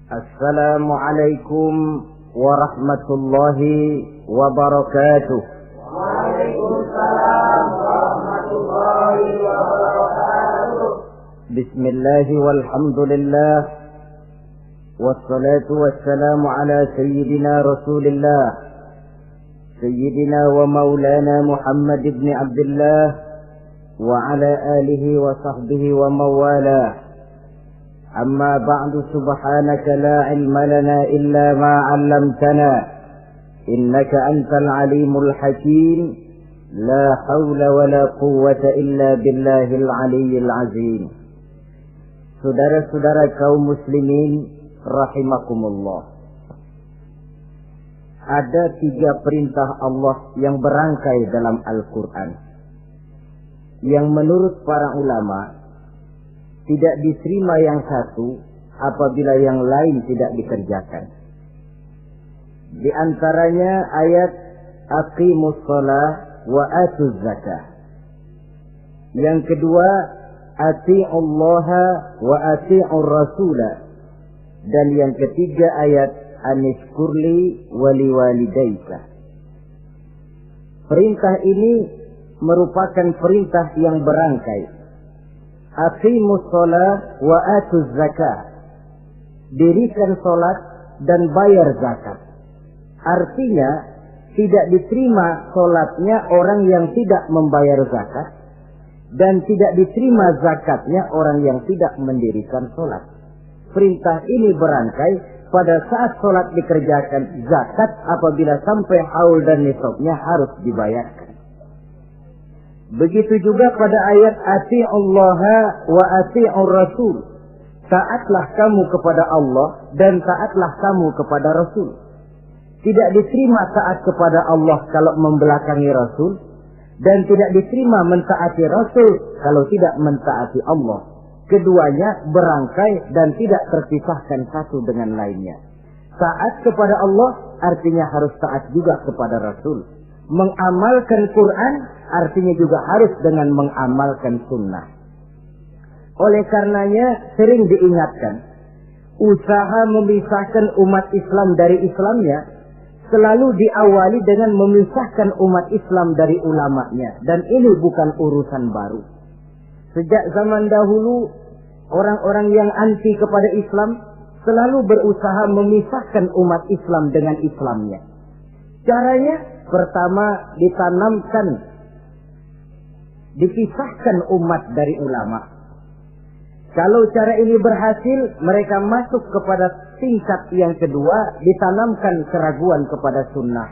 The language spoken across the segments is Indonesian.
Assalamualaikum warahmatullahi wabarakatuh. Waalaikumsalam warahmatullahi wabarakatuh. Bismillahi walhamdulillah. Wassalatu wassalamu ala sayyidina Rasulillah, sayyidina wa maulana Muhammad ibn Abdullah wa ala alihi wa sahbihi wa mawalah. Amma ba'du, subhanaka la ilma lana illa ma 'allamtana innaka antal alimul hakim. La haula wa la quwwata illa billahil aliyyil azim. Saudara-saudara kaum muslimin rahimakumullah. Ada 3 perintah Allah yang berangkai dalam Al-Quran, yang menurut para ulama tidak diterima yang satu apabila yang lain tidak dikerjakan. Di antaranya ayat aqimus shalah wa atuz zakah. Yang kedua ati'ullaha wa ati'ur rasulah. Dan yang ketiga ayat anishkurli wali walidayka. Perintah ini merupakan perintah yang berangkai. Aqimus shalah wa atuz zakah. Dirikan salat dan bayar zakat. Artinya tidak diterima salatnya orang yang tidak membayar zakat, dan tidak diterima zakatnya orang yang tidak mendirikan salat. Perintah ini berangkai pada saat salat dikerjakan, zakat apabila sampai haul dan nisabnya harus dibayarkan. Begitu juga pada ayat ati'ullaha wa ati'ur rasul. Taatlah kamu kepada Allah dan taatlah kamu kepada Rasul. Tidak diterima taat kepada Allah kalau membelakangi Rasul, dan tidak diterima mentaati Rasul kalau tidak mentaati Allah. Keduanya berangkai dan tidak terpisahkan satu dengan lainnya. Taat kepada Allah artinya harus taat juga kepada Rasul. Mengamalkan Quran artinya juga harus dengan mengamalkan sunnah. Oleh karenanya sering diingatkan, usaha memisahkan umat Islam dari Islamnya selalu diawali dengan memisahkan umat Islam dari ulamanya. Dan ini bukan urusan baru. Sejak zaman dahulu, orang-orang yang anti kepada Islam selalu berusaha memisahkan umat Islam dengan Islamnya. Caranya pertama dipisahkan umat dari ulama. Kalau cara ini berhasil, mereka masuk kepada tingkat yang kedua, ditanamkan keraguan kepada sunnah.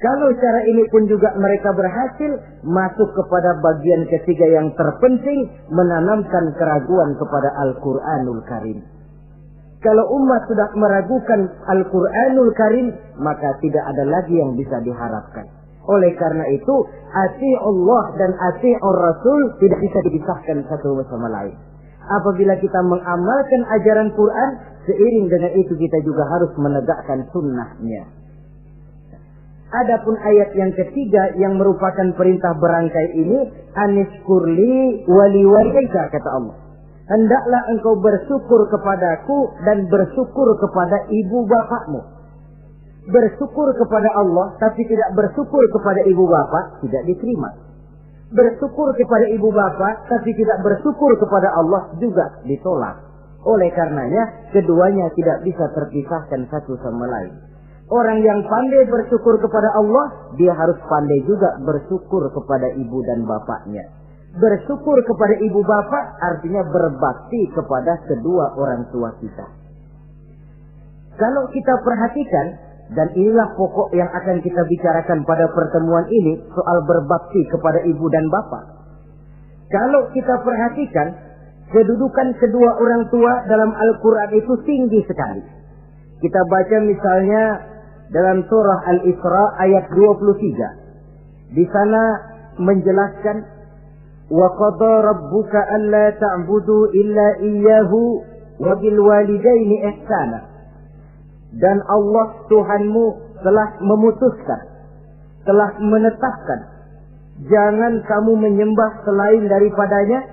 Kalau cara ini pun juga mereka berhasil, masuk kepada bagian ketiga yang terpenting, menanamkan keraguan kepada Al-Quranul Karim. Kalau umat sudah meragukan Al-Quranul Karim, maka tidak ada lagi yang bisa diharapkan. Oleh karena itu, ati'ullah dan ati'ur rasul tidak bisa dipisahkan satu sama lain. Apabila kita mengamalkan ajaran Quran, seiring dengan itu kita juga harus menegakkan sunnahnya. Adapun ayat yang ketiga yang merupakan perintah berangkai ini, anishkurli wali walidayka, kata Allah. Hendaklah engkau bersyukur kepadaku dan bersyukur kepada ibu bapakmu. Bersyukur kepada Allah tapi tidak bersyukur kepada ibu bapak tidak diterima. Bersyukur kepada ibu bapak tapi tidak bersyukur kepada Allah juga ditolak. Oleh karenanya keduanya tidak bisa terpisahkan satu sama lain. Orang yang pandai bersyukur kepada Allah, dia harus pandai juga bersyukur kepada ibu dan bapaknya. Bersyukur kepada ibu bapak artinya berbakti kepada kedua orang tua kita. Kalau kita perhatikan, dan inilah pokok yang akan kita bicarakan pada pertemuan ini, soal berbakti kepada ibu dan bapak. Kalau kita perhatikan, kedudukan kedua orang tua dalam Al-Quran itu tinggi sekali. Kita baca misalnya dalam surah Al-Isra ayat 23. Di sana menjelaskan, وَقَضَى رَبُّكَ أَلَّا تَعْبُدُوا إِلَّا إِيَّهُ وَبِالْوَالِدَيْنِ إِحْسَانًا. Dan Allah Tuhanmu telah memutuskan, telah menetapkan, jangan kamu menyembah selain daripadanya,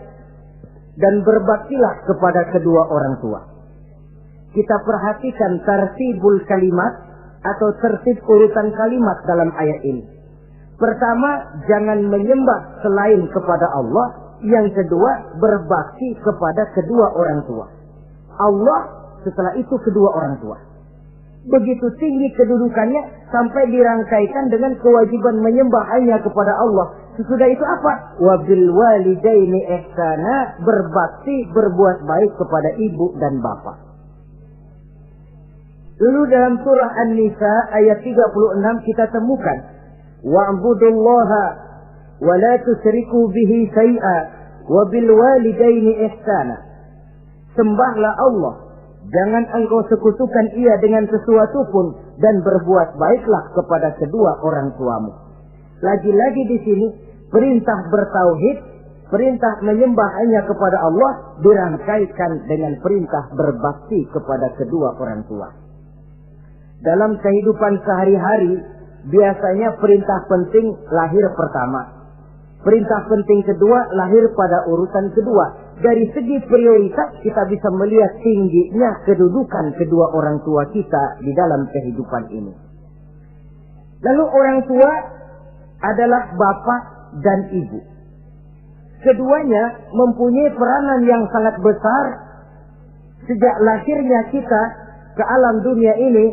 dan berbaktilah kepada kedua orang tua. kita perhatikan tartibul kalimat atau tertib urutan kalimat dalam ayat ini. Pertama, jangan menyembah selain kepada Allah. Yang kedua, berbakti kepada kedua orang tua. Allah, setelah itu kedua orang tua. Begitu tinggi kedudukannya sampai dirangkaikan dengan kewajiban menyembah hanya kepada Allah. Sesudah itu apa? Wabil walidaini ihsana, berbakti, berbuat baik kepada ibu dan bapak. Lalu dalam surah An-Nisa ayat 36 kita temukan wa'budullaha wa la tusyriku bihi syai'a wa bil walidaini ihsana. Sembahlah Allah, jangan engkau sekutukan ia dengan sesuatu pun, dan berbuat baiklah kepada kedua orang tuamu. Lagi-lagi di sini perintah bertauhid, perintah menyembah hanya kepada Allah dirangkaikan dengan perintah berbakti kepada kedua orang tua. Dalam kehidupan sehari-hari biasanya perintah penting lahir pertama. Perintah penting kedua lahir pada urutan kedua. Dari segi prioritas kita bisa melihat tingginya kedudukan kedua orang tua kita di dalam kehidupan ini. Lalu orang tua adalah bapak dan ibu. Keduanya mempunyai peranan yang sangat besar sejak lahirnya kita ke alam dunia ini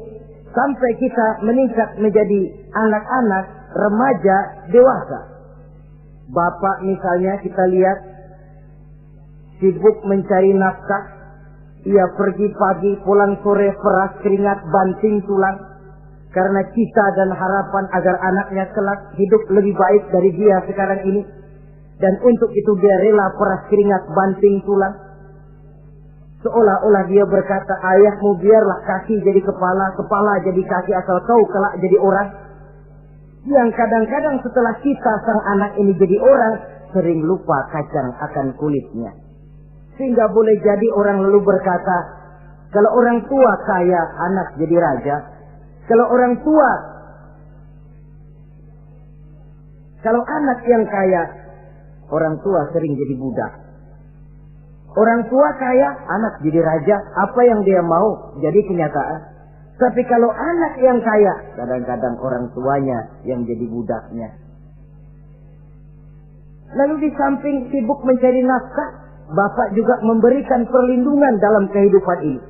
sampai kita meningkat menjadi anak-anak, remaja, dewasa. Bapak misalnya kita lihat sibuk mencari nafkah. Ia pergi pagi, pulang sore, peras keringat, banting tulang. Karena cita dan harapan agar anaknya kelak hidup lebih baik dari dia sekarang ini. Dan untuk itu dia rela peras keringat, banting tulang. Seolah-olah dia berkata, ayahmu biarlah kaki jadi kepala, kepala jadi kaki, asal kau kelak jadi orang. Yang kadang-kadang setelah kita sang anak ini jadi orang, sering lupa kacang akan kulitnya. Sehingga boleh jadi orang lalu berkata, kalau orang tua kaya, anak jadi raja. Kalau anak yang kaya, orang tua sering jadi budak. Orang tua kaya, anak jadi raja. Apa yang dia mau jadi kenyataan. Tapi kalau anak yang kaya, kadang-kadang orang tuanya yang jadi budaknya. Lalu di samping sibuk mencari nafkah, bapak juga memberikan perlindungan dalam kehidupan ini.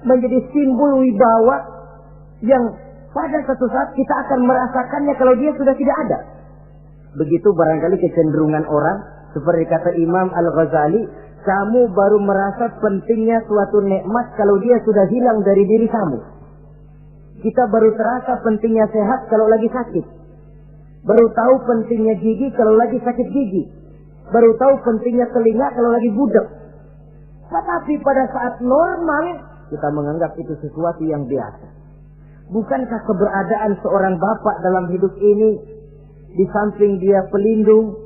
Menjadi simbol wibawa yang pada suatu saat kita akan merasakannya kalau dia sudah tidak ada. Begitu barangkali kecenderungan orang, seperti kata Imam Al-Ghazali, kamu baru merasa pentingnya suatu nikmat kalau dia sudah hilang dari diri kamu. Kita baru terasa pentingnya sehat kalau lagi sakit. Baru tahu pentingnya gigi kalau lagi sakit gigi. Baru tahu pentingnya telinga kalau lagi budak. Tetapi pada saat normal, kita menganggap itu sesuatu yang biasa. Bukankah keberadaan seorang bapak dalam hidup ini, di samping dia pelindung,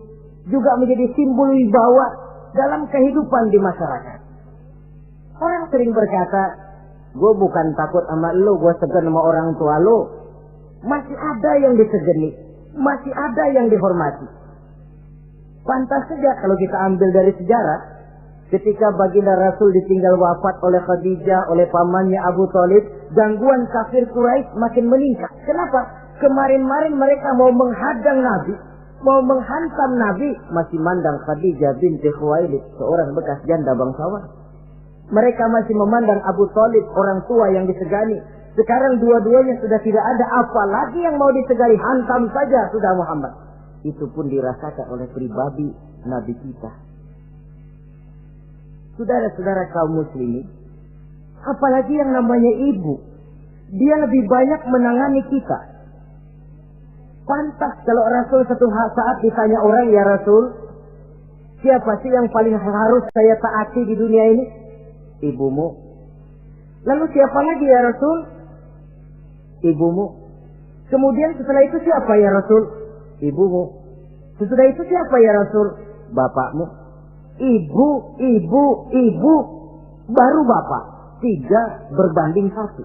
juga menjadi simbol wibawa dalam kehidupan di masyarakat? Orang sering berkata, gue bukan takut sama lo, gue segan sama orang tua lo. Masih ada yang disegani, masih ada yang dihormati. Pantas saja kalau kita ambil dari sejarah, ketika baginda Rasul ditinggal wafat oleh Khadijah, oleh pamannya Abu Thalib, gangguan kafir Quraisy makin meningkat. Kenapa? Kemarin-marin mereka mau menghadang Nabi, mau menghantam Nabi, masih mandang Khadijah binti Khuwailid, seorang bekas janda bangsawan. Mereka masih memandang Abu Thalib, orang tua yang disegani. Sekarang dua-duanya sudah tidak ada, apalagi yang mau disegani, hantam saja sudah Muhammad. Itu pun dirasakan oleh pribadi Nabi kita. Saudara-saudara kaum muslimin, apalagi yang namanya ibu, dia lebih banyak menangani kita. Pantas kalau Rasul satu saat ditanya orang, ya Rasul, siapa sih yang paling harus saya taati di dunia ini? Ibumu. Lalu siapa lagi ya Rasul? Ibumu. Kemudian setelah itu siapa ya Rasul? Ibumu. Sesudah itu siapa ya Rasul? Bapakmu. Ibu, baru bapak. 3 berbanding 1.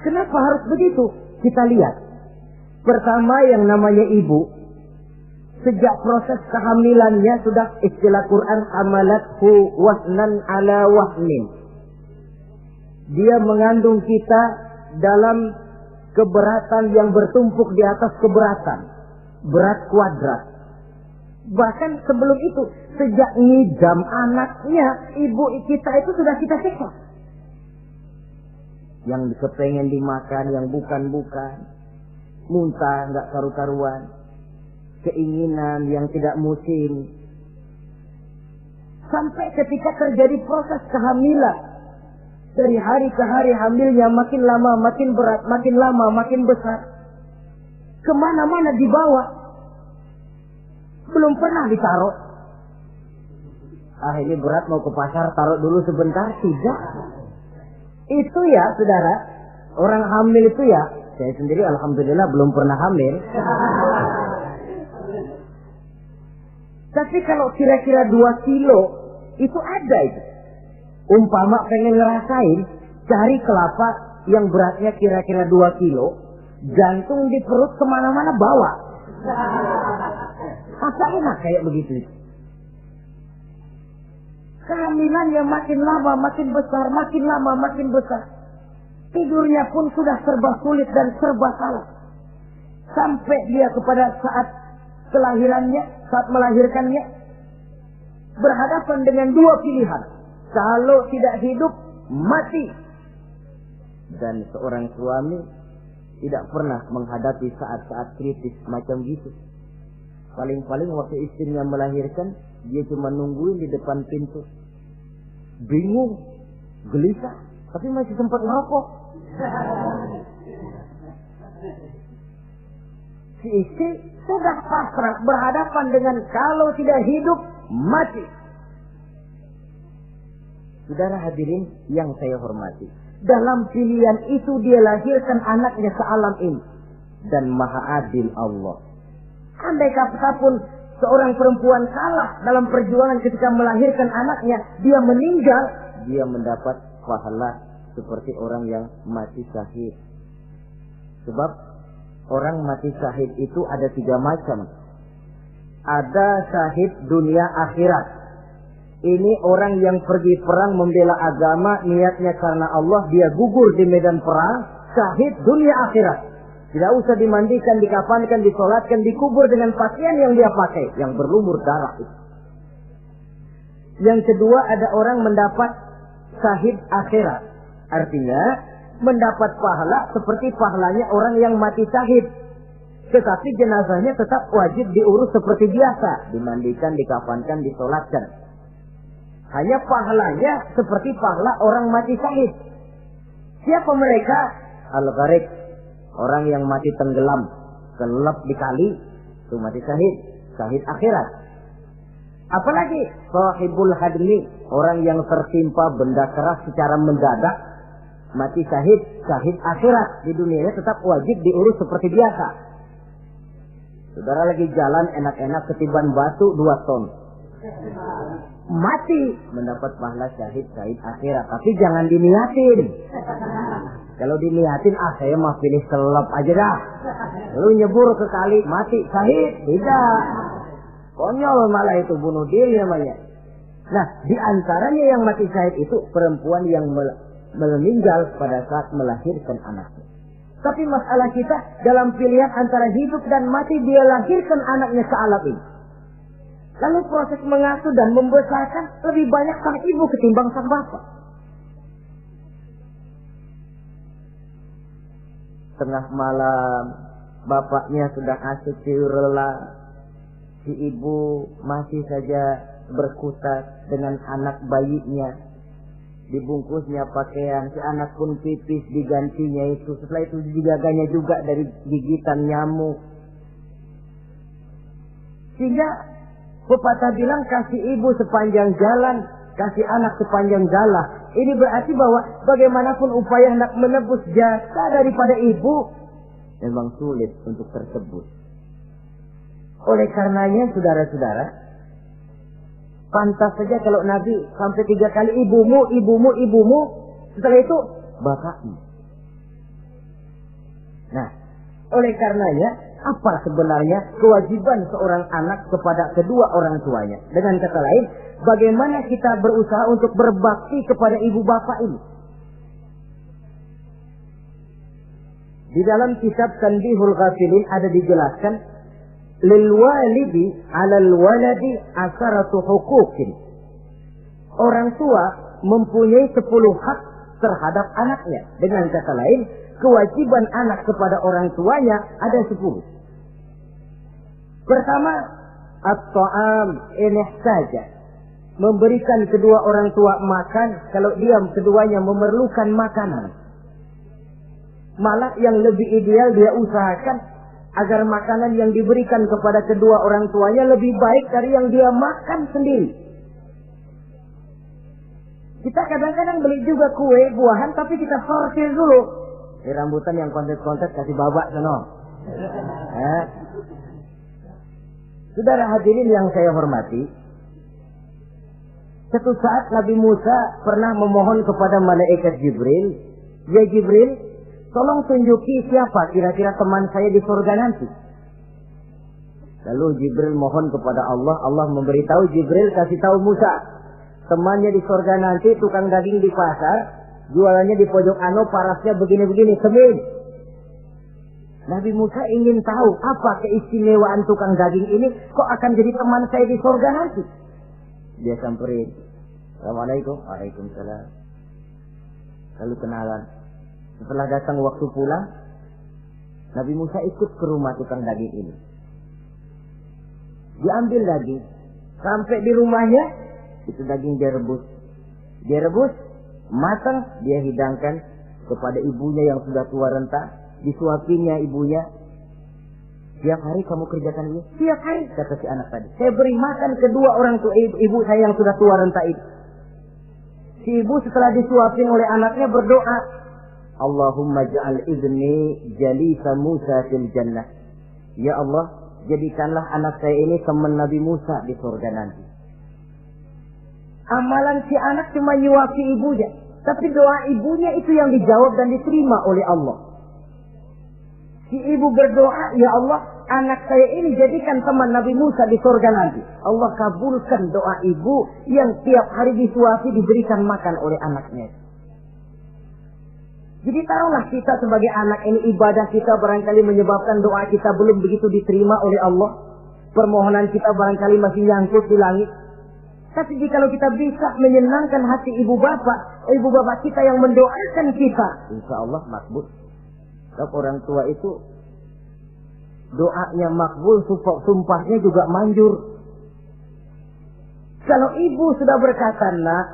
Kenapa harus begitu? Kita lihat. Pertama yang namanya ibu, sejak proses kehamilannya sudah istilah Quran hamalathu wahnan ala wahnin. Dia mengandung kita dalam keberatan yang bertumpuk di atas keberatan. Berat kuadrat. Bahkan sebelum itu, sejak ngidam anaknya, ibu kita itu sudah kita siksa. Yang kepengen dimakan, yang bukan-bukan. Muntah, nggak karu-karuan. Keinginan yang tidak musim. Sampai ketika terjadi proses kehamilan. Dari hari ke hari hamilnya makin lama, makin berat, makin lama, makin besar. Kemana-mana dibawa. Belum pernah ditaruh. Ini berat mau ke pasar, taruh dulu sebentar. Tidak. Itu ya, saudara. Orang hamil itu ya. Saya sendiri alhamdulillah belum pernah hamil. Tapi kalau kira-kira 2 kilo, itu ada itu. Umpama pengen ngerasain, cari kelapa yang beratnya kira-kira 2 kilo, jantung di perut kemana-mana bawa. Masa enak kayak begitu? Kehamilannya makin lama makin besar, makin lama makin besar. Tidurnya pun sudah serba sulit dan serba salah. Sampai dia kepada saat kelahirannya, saat melahirkannya, berhadapan dengan 2 pilihan. Kalau tidak hidup, mati. Dan seorang suami tidak pernah menghadapi saat-saat kritis macam gitu. Paling-paling waktu istrinya melahirkan, dia cuma nungguin di depan pintu. Bingung, gelisah, tapi masih sempat ngerokok. Si istri sudah pasrah berhadapan dengan kalau tidak hidup, mati. Saudara hadirin yang saya hormati, dalam pilihan itu dia lahirkan anaknya sealam ini. Dan maha adil Allah. Andai kata pun seorang perempuan salah dalam perjuangan ketika melahirkan anaknya, dia meninggal, dia mendapat pahala seperti orang yang mati syahid. Sebab orang mati syahid itu ada 3 macam. Ada syahid dunia akhirat. Ini orang yang pergi perang membela agama, niatnya karena Allah, dia gugur di medan perang, syahid dunia akhirat. Tidak usah dimandikan, dikafankan, disolatkan, dikubur dengan pakaian yang dia pakai, yang berlumur darah itu. Yang kedua, ada orang mendapat syahid akhirat. Artinya, mendapat pahala seperti pahalanya orang yang mati syahid. Tetapi jenazahnya tetap wajib diurus seperti biasa, dimandikan, dikafankan, disolatkan. Hanya pahalanya seperti pahala orang mati syahid. Siapa mereka? Al-Gharik, orang yang mati tenggelam, kelelep di kali, itu mati syahid, syahid akhirat. Apalagi sahibul hadmi, orang yang tertimpa benda keras secara mendadak, mati syahid, syahid akhirat. Di dunianya tetap wajib diurus seperti biasa. Saudara lagi jalan enak-enak ketiban batu 2 ton. Mati, mendapat pahala syahid, syahid akhirat. Tapi jangan diniatin. Kalau diniatin, saya mah pilih kelelep aja dah. Lu nyebur ke kali, mati, syahid. Tidak. Konyol malah itu, bunuh diri namanya. Nah, di antaranya yang mati syahid itu perempuan yang meninggal pada saat melahirkan anaknya. Tapi masalah kita dalam pilihan antara hidup dan mati, dia lahirkan anaknya sealam ini. Lalu proses mengasuh dan membesarkan lebih banyak sang ibu ketimbang sang bapak. Tengah malam, bapaknya sudah asyik rela. Si ibu masih saja berkutat dengan anak bayinya. Dibungkusnya pakaian, si anak pun pipis digantinya itu. Setelah itu dijaganya juga dari gigitan nyamuk. Sehingga pepatah bilang kasih ibu sepanjang jalan, kasih anak sepanjang galah. Ini berarti bahwa bagaimanapun upaya hendak menebus jasa daripada ibu, memang sulit untuk tersebut. Oleh karenanya saudara-saudara, pantas saja kalau Nabi sampai 3 kali ibumu, ibumu, ibumu, setelah itu bapakmu. Nah, oleh karenanya, apa sebenarnya kewajiban seorang anak kepada kedua orang tuanya? Dengan kata lain, bagaimana kita berusaha untuk berbakti kepada ibu bapak ini? Di dalam kitab Tanbihul Ghafilin ada dijelaskan, lil walidi 'alal waladi asaratu huquqin. Orang tua mempunyai 10 hak terhadap anaknya. Dengan kata lain, kewajiban anak kepada orang tuanya ada 10. Pertama, at-ta'am in ihtaja. Memberikan kedua orang tua makan kalau dia keduanya memerlukan makanan. Malah yang lebih ideal dia usahakan agar makanan yang diberikan kepada kedua orang tuanya lebih baik dari yang dia makan sendiri. Kita kadang-kadang beli juga kue, buahan, tapi kita sortir dulu. Rambutan yang kontes-kontes kasih babak sono. Saudara hadirin yang saya hormati, suatu saat Nabi Musa pernah memohon kepada malaikat Jibril, "Ya Jibril, tolong tunjuki siapa kira-kira teman saya di surga nanti." Lalu Jibril mohon kepada Allah, Allah memberitahu Jibril kasih tahu Musa, temannya di surga nanti tukang daging di pasar, jualannya di pojok parasnya begini-begini, semin. Nabi Musa ingin tahu apa keistimewaan tukang daging ini, kok akan jadi teman saya di surga nanti. Dia samperin, "Assalamualaikum." "Waalaikumsalam." Lalu kenalan. Setelah datang waktu pulang, Nabi Musa ikut ke rumah tukang daging ini. Diambil daging, sampai di rumahnya, itu daging dia rebus. Dia rebus, matang, dia hidangkan kepada ibunya yang sudah tua renta. Disuapinya ibunya. "Tiap hari kamu kerjakan ini?" "Tiap hari," kata si anak tadi. "Saya beri makan kedua orang tua ibu saya yang sudah tua renta itu." Si ibu setelah disuapin oleh anaknya berdoa, "Allahumma ja'al ibni jalisa Musa fil jannah." Ya Allah, jadikanlah anak saya ini teman Nabi Musa di surga nanti. Amalan si anak cuma nyuapi ibunya, tapi doa ibunya itu yang dijawab dan diterima oleh Allah. Si ibu berdoa, "Ya Allah, anak saya ini jadikan teman Nabi Musa di surga nanti." Allah kabulkan doa ibu yang tiap hari disuapi diberikan makan oleh anaknya. Jadi taruhlah kita sebagai anak ini, ibadah kita barangkali menyebabkan doa kita belum begitu diterima oleh Allah. Permohonan kita barangkali masih nyangkut di langit. Tapi jikalau kita bisa menyenangkan hati ibu bapak kita yang mendoakan kita, insya Allah makbul. Sebab orang tua itu doanya makbul, sumpahnya juga manjur. Kalau ibu sudah berkata, "Nak,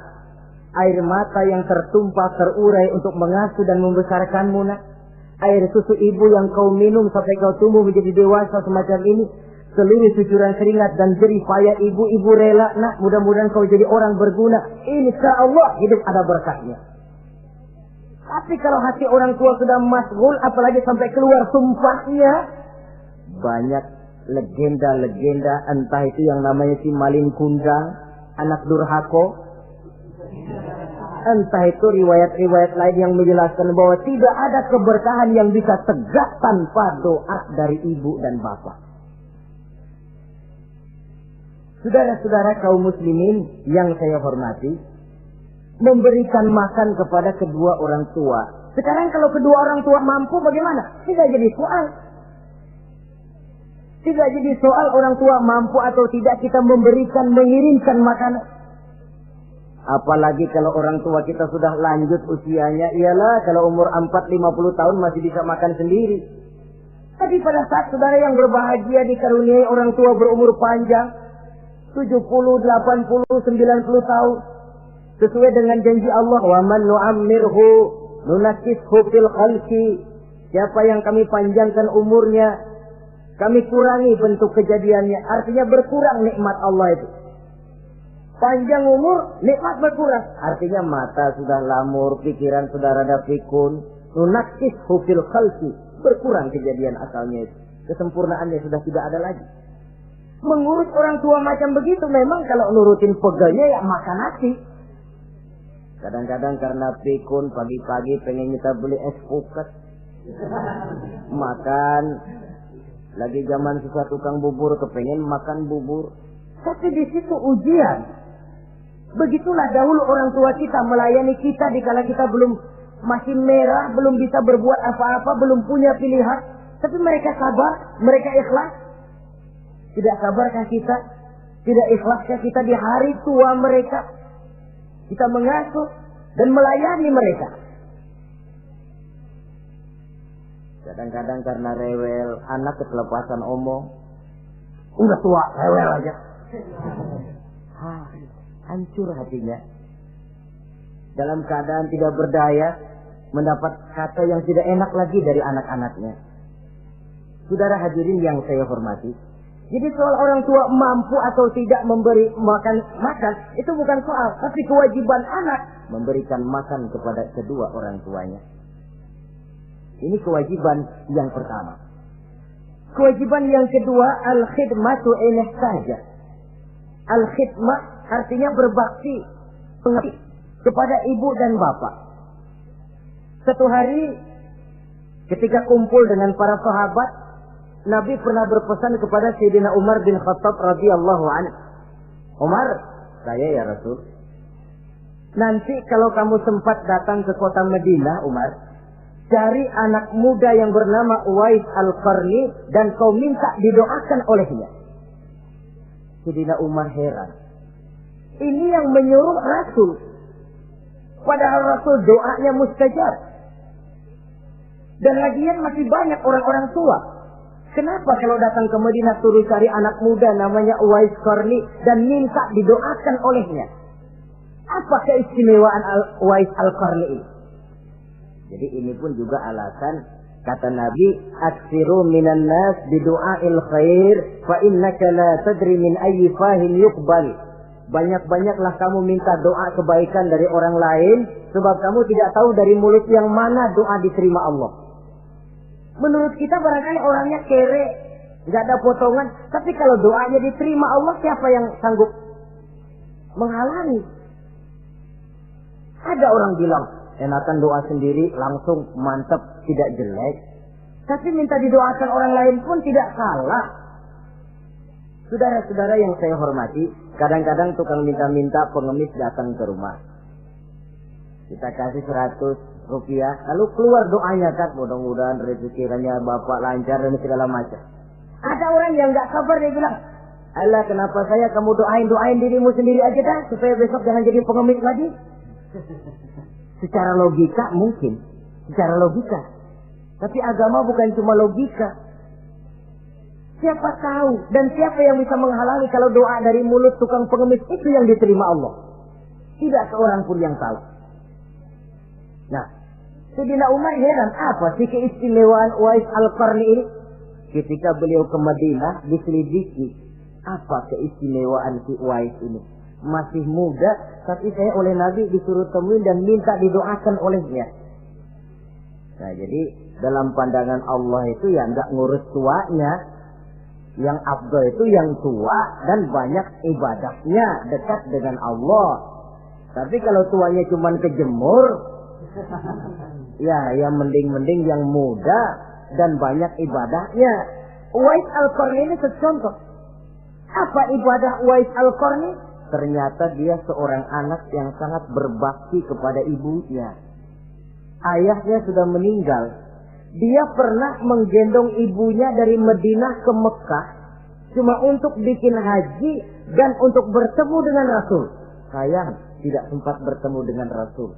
air mata yang tertumpah terurai untuk mengasuh dan membesarkanmu, nak. Air susu ibu yang kau minum sampai kau tumbuh menjadi dewasa semacam ini, seluruh cucuran keringat dan jerih payah ibu rela, nak. Mudah-mudahan kau jadi orang berguna. Insya Allah hidup ada berkahnya." Tapi kalau hati orang tua sudah masgul, apalagi sampai keluar sumpahnya, banyak legenda-legenda, entah itu yang namanya si Malin Kundang, anak durhako, entah itu riwayat-riwayat lain yang menjelaskan bahwa tidak ada keberkahan yang bisa tegak tanpa doa dari ibu dan bapak. Saudara-saudara kaum muslimin yang saya hormati, memberikan makan kepada kedua orang tua. Sekarang kalau kedua orang tua mampu bagaimana? Tidak jadi soal. Tidak jadi soal orang tua mampu atau tidak kita memberikan, mengirimkan makanan. Apalagi kalau orang tua kita sudah lanjut usianya, iyalah kalau umur 40-50 tahun masih bisa makan sendiri. Tapi pada saat saudara yang berbahagia dikaruniai orang tua berumur panjang, 70, 80, 90 tahun, sesuai dengan janji Allah, "Wa man nu'ammirhu nunakkishu fil khalqi." Siapa yang kami panjangkan umurnya, kami kurangi bentuk kejadiannya. Artinya berkurang nikmat Allah itu. Panjang umur, nikmat berkurang. Artinya mata sudah lamur, pikiran sudah rada pikun. Nunakkishu fil khalqi. Berkurang kejadian asalnya itu. Kesempurnaannya sudah tidak ada lagi. Mengurus orang tua macam begitu memang kalau nurutin pegelnya ya makan nasi. Kadang-kadang karena pikun pagi-pagi pengen kita beli es puket. Makan. Lagi zaman susah tukang bubur kepengen makan bubur. Tapi di situ ujian. Begitulah dahulu orang tua kita melayani kita dikala kita belum masih merah, belum bisa berbuat apa-apa, belum punya pilihan. Tapi mereka sabar, mereka ikhlas. Tidak sabarkah kita? Tidak ikhlaskah kita di hari tua mereka? Kita mengasuh dan melayani mereka. Kadang-kadang karena rewel, anak kelepasan omong. Udah tua, rewel aja. Hancur hatinya. Dalam keadaan tidak berdaya, mendapat kata yang tidak enak lagi dari anak-anaknya. Saudara hadirin yang saya hormati, jadi soal orang tua mampu atau tidak memberi makan, itu bukan soal, tapi kewajiban anak memberikan makan kepada kedua orang tuanya. Ini kewajiban yang pertama. Kewajiban yang kedua, al-khidmatu ilaih saja. Al-khidmah artinya berbakti, pengabdi kepada ibu dan bapak. Satu hari ketika kumpul dengan para sahabat, Nabi pernah berpesan kepada Sayyidina Umar bin Khattab radhiyallahu anhu. Umar, saya ya Rasul. Nanti kalau kamu sempat datang ke kota Madinah, Umar, cari anak muda yang bernama Uwais Al-Qarni dan kau minta didoakan olehnya. Sayyidina Umar heran. Ini yang menyuruh Rasul. Padahal Rasul doanya mustajab. Dan lagian masih banyak orang-orang tua. Kenapa kalau datang ke Madinah suruh cari anak muda namanya Uwais Qarni dan minta didoakan olehnya? Apa keistimewaan Uwais Al-Qarni ini? Jadi ini pun juga alasan kata Nabi, aksiru minan nas bidu'ail khair fa innaka la tadri min ayyi fahin yuqbal. Banyak-banyaklah kamu minta doa kebaikan dari orang lain, sebab kamu tidak tahu dari mulut yang mana doa diterima Allah. Menurut kita barangkali orangnya kere, nggak ada potongan, tapi kalau doanya diterima Allah, siapa yang sanggup menghalangi? Ada orang bilang, enakan doa sendiri langsung mantap, tidak jelek. Tapi minta didoakan orang lain pun tidak salah. Saudara-saudara yang saya hormati, kadang-kadang tukang minta-minta pengemis datang ke rumah. Kita kasih 100 rupiah, lalu keluar doanya kan, mudah-mudahan rezekinya bapak lancar dan segala macam. Ada orang yang nggak sabar, dia bilang, Allah kenapa saya, kamu doain dirimu sendiri aja dah, supaya besok jangan jadi pengemis lagi. Secara logika mungkin, secara logika. Tapi agama bukan cuma logika. Siapa tahu dan siapa yang bisa menghalangi kalau doa dari mulut tukang pengemis itu yang diterima Allah? Tidak seorang pun yang tahu. Nah, Sayyidina Umar heran, apa sih keistimewaan Uwais Al-Qarni ini? Ketika beliau ke Madinah, diselidiki, apa keistimewaan si Uwais ini? Masih muda, tapi saya oleh Nabi disuruh temuin dan minta didoakan olehnya. Nah, jadi dalam pandangan Allah itu ya nggak ngurus tuanya. Yang afdal itu yang tua dan banyak ibadahnya, dekat dengan Allah. Tapi kalau tuanya cuma kejemur, ya yang mending-mending yang muda dan banyak ibadahnya. Uwais Al-Qarni ini secontoh. Apa ibadah Uwais Al-Qarni? Ternyata dia seorang anak yang sangat berbakti kepada ibunya. Ayahnya sudah meninggal. Dia pernah menggendong ibunya dari Madinah ke Mekah cuma untuk bikin haji dan untuk bertemu dengan Rasul. Sayang, tidak sempat bertemu dengan Rasul.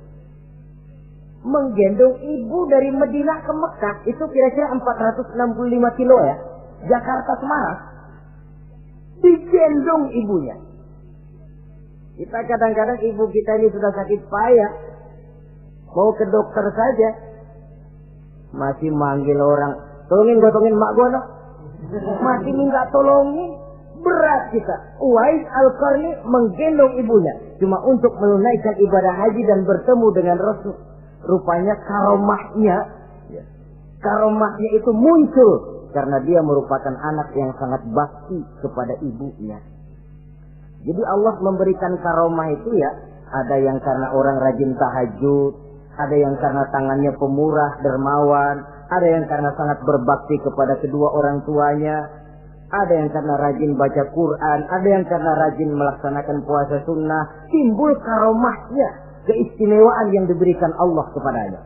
Menggendong ibu dari Madinah ke Mekah itu kira-kira 465 kilo ya. Jakarta Semarang. Digendong ibunya. Kita kadang-kadang ibu kita ini sudah sakit payah. Mau ke dokter saja. Masih manggil orang, tolongin gotongin mak gua no. Masih minta tolongin. Berat kita. Uwais Al-Qarni menggendong ibunya cuma untuk menunaikan ibadah haji dan bertemu dengan Rasul. Rupanya karomahnya itu muncul karena dia merupakan anak yang sangat bakti kepada ibunya. Jadi Allah memberikan karomah itu ya, ada yang karena orang rajin tahajud, ada yang karena tangannya pemurah, dermawan, ada yang karena sangat berbakti kepada kedua orang tuanya, ada yang karena rajin baca Quran, ada yang karena rajin melaksanakan puasa sunnah. Timbul karomahnya. keistimewaan yang diberikan Allah kepadanya.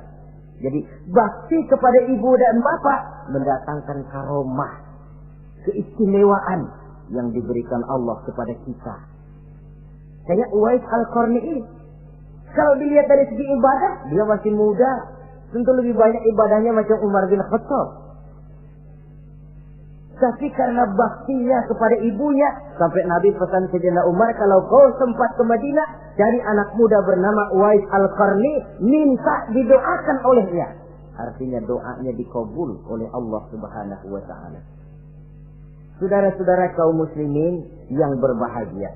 Jadi bakti kepada ibu dan bapak mendatangkan karomah, keistimewaan yang diberikan Allah kepada kita. Kayak Uwais Al-Qarni ini, kalau dilihat dari segi ibadah, dia masih muda, tentu lebih banyak ibadahnya macam Umar bin Khattab. Tapi karena baktinya kepada ibunya, sampai Nabi pesan Sayyidina Umar, kalau kau sempat ke Madinah, cari anak muda bernama Uwais Al-Qarni, minta didoakan olehnya. Artinya doanya dikabul oleh Allah Subhanahu wa Ta'ala. Saudara-saudara kaum muslimin yang berbahagia,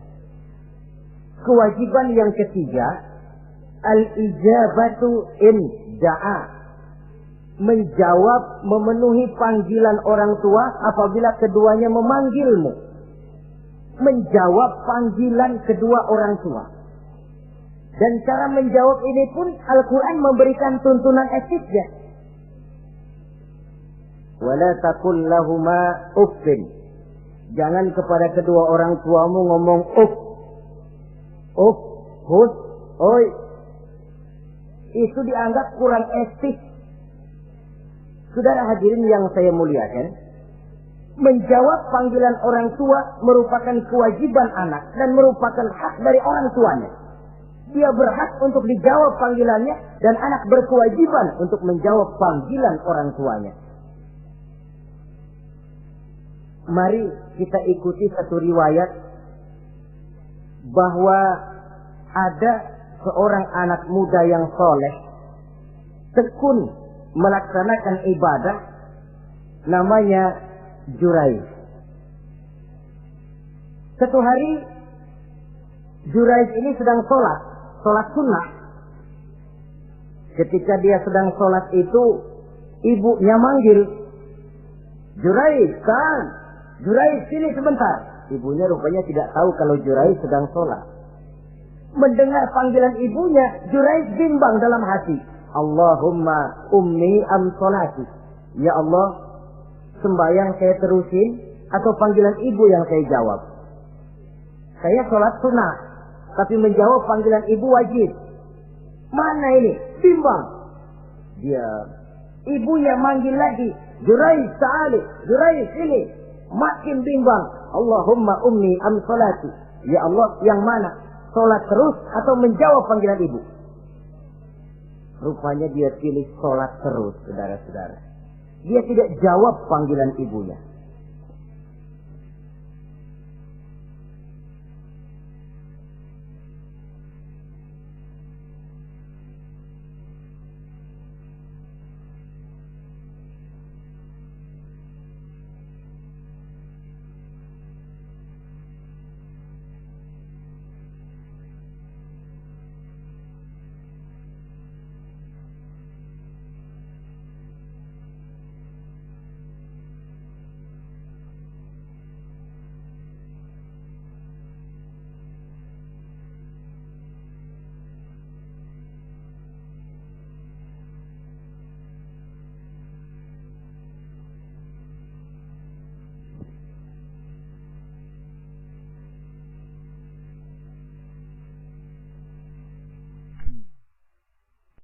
kewajiban yang ketiga, al-ijabatu in da'a, menjawab, memenuhi panggilan orang tua apabila keduanya memanggilmu. Menjawab panggilan kedua orang tua. Dan cara menjawab ini pun Al-Quran memberikan tuntunan etiknya. Wala taqul lahuma uffin. Jangan kepada kedua orang tuamu ngomong uff. Uff, hus, oi. Itu dianggap kurang etik. Saudara hadirin yang saya muliakan, menjawab panggilan orang tua merupakan kewajiban anak dan merupakan hak dari orang tuanya. Dia berhak untuk dijawab panggilannya dan anak berkewajiban untuk menjawab panggilan orang tuanya. Mari kita ikuti satu riwayat bahwa ada seorang anak muda yang soleh, tekun melaksanakan ibadah, namanya Jurayj. Satu hari Jurayj ini sedang sholat sunnah. Ketika dia sedang sholat itu, ibunya manggil, Jurayj, kan? Jurayj, sini sebentar. Ibunya rupanya tidak tahu kalau Jurayj sedang sholat. Mendengar panggilan ibunya, Jurayj bimbang dalam hati. Allahumma ummi am sholati. Ya Allah, sembahyang saya terusin atau panggilan ibu yang saya jawab? Saya sholat sunnah, tapi menjawab panggilan ibu wajib. Mana ini? Bimbang. Dia, ibunya manggil lagi, Jurayj ta'ali, Jurayj sini. Makin bimbang. Allahumma ummi am sholati. Ya Allah, yang mana? Sholat terus atau menjawab panggilan ibu? Rupanya dia pilih sholat terus, saudara-saudara. Dia tidak jawab panggilan ibunya.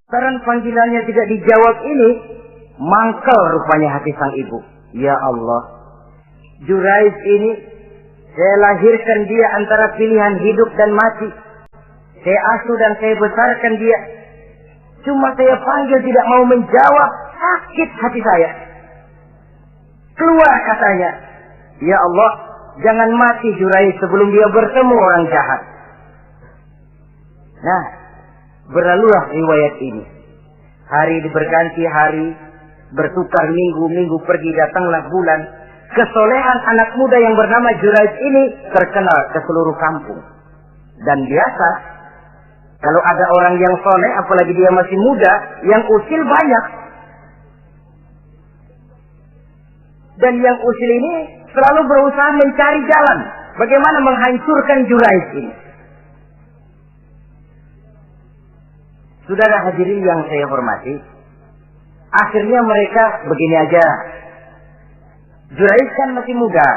Karena panggilannya tidak dijawab ini, mangkel rupanya hati sang ibu. Ya Allah, Jurayj ini, saya lahirkan dia antara pilihan hidup dan mati. Saya asuh dan saya besarkan dia. Cuma saya panggil tidak mau menjawab, sakit hati saya. Keluar katanya, ya Allah, jangan mati Jurayj sebelum dia bertemu orang jahat. Nah, berlalulah riwayat ini. Hari berganti hari, bertukar minggu pergi datanglah bulan. Kesolehan anak muda yang bernama Jurayj ini terkenal ke seluruh kampung. Dan biasa, kalau ada orang yang soleh, apalagi dia masih muda, yang usil banyak. Dan yang usil ini selalu berusaha mencari jalan bagaimana menghancurkan Jurayj ini. Saudara hadirin yang saya hormati, akhirnya mereka begini aja. Jurayj kan masih muda,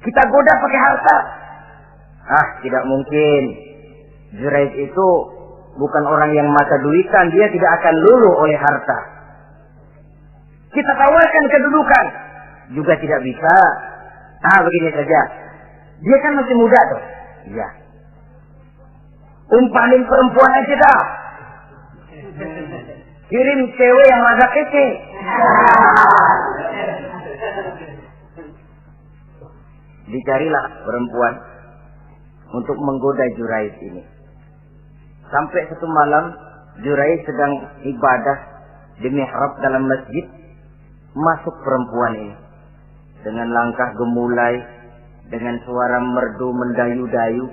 kita goda pakai harta. Ah, tidak mungkin. Jurayj itu bukan orang yang mata duitan, dia tidak akan luluh oleh harta. Kita tawarkan kedudukan, juga tidak bisa. Begini saja. Dia kan masih muda tuh. Iya. Umpanin perempuan aja dah. Kirim cewek yang agak kece. Dicarilah perempuan untuk menggoda Juraij ini. Sampai satu malam Juraij sedang ibadah di mihrab dalam masjid. Masuk perempuan ini dengan langkah gemulai, dengan suara merdu mendayu-dayu,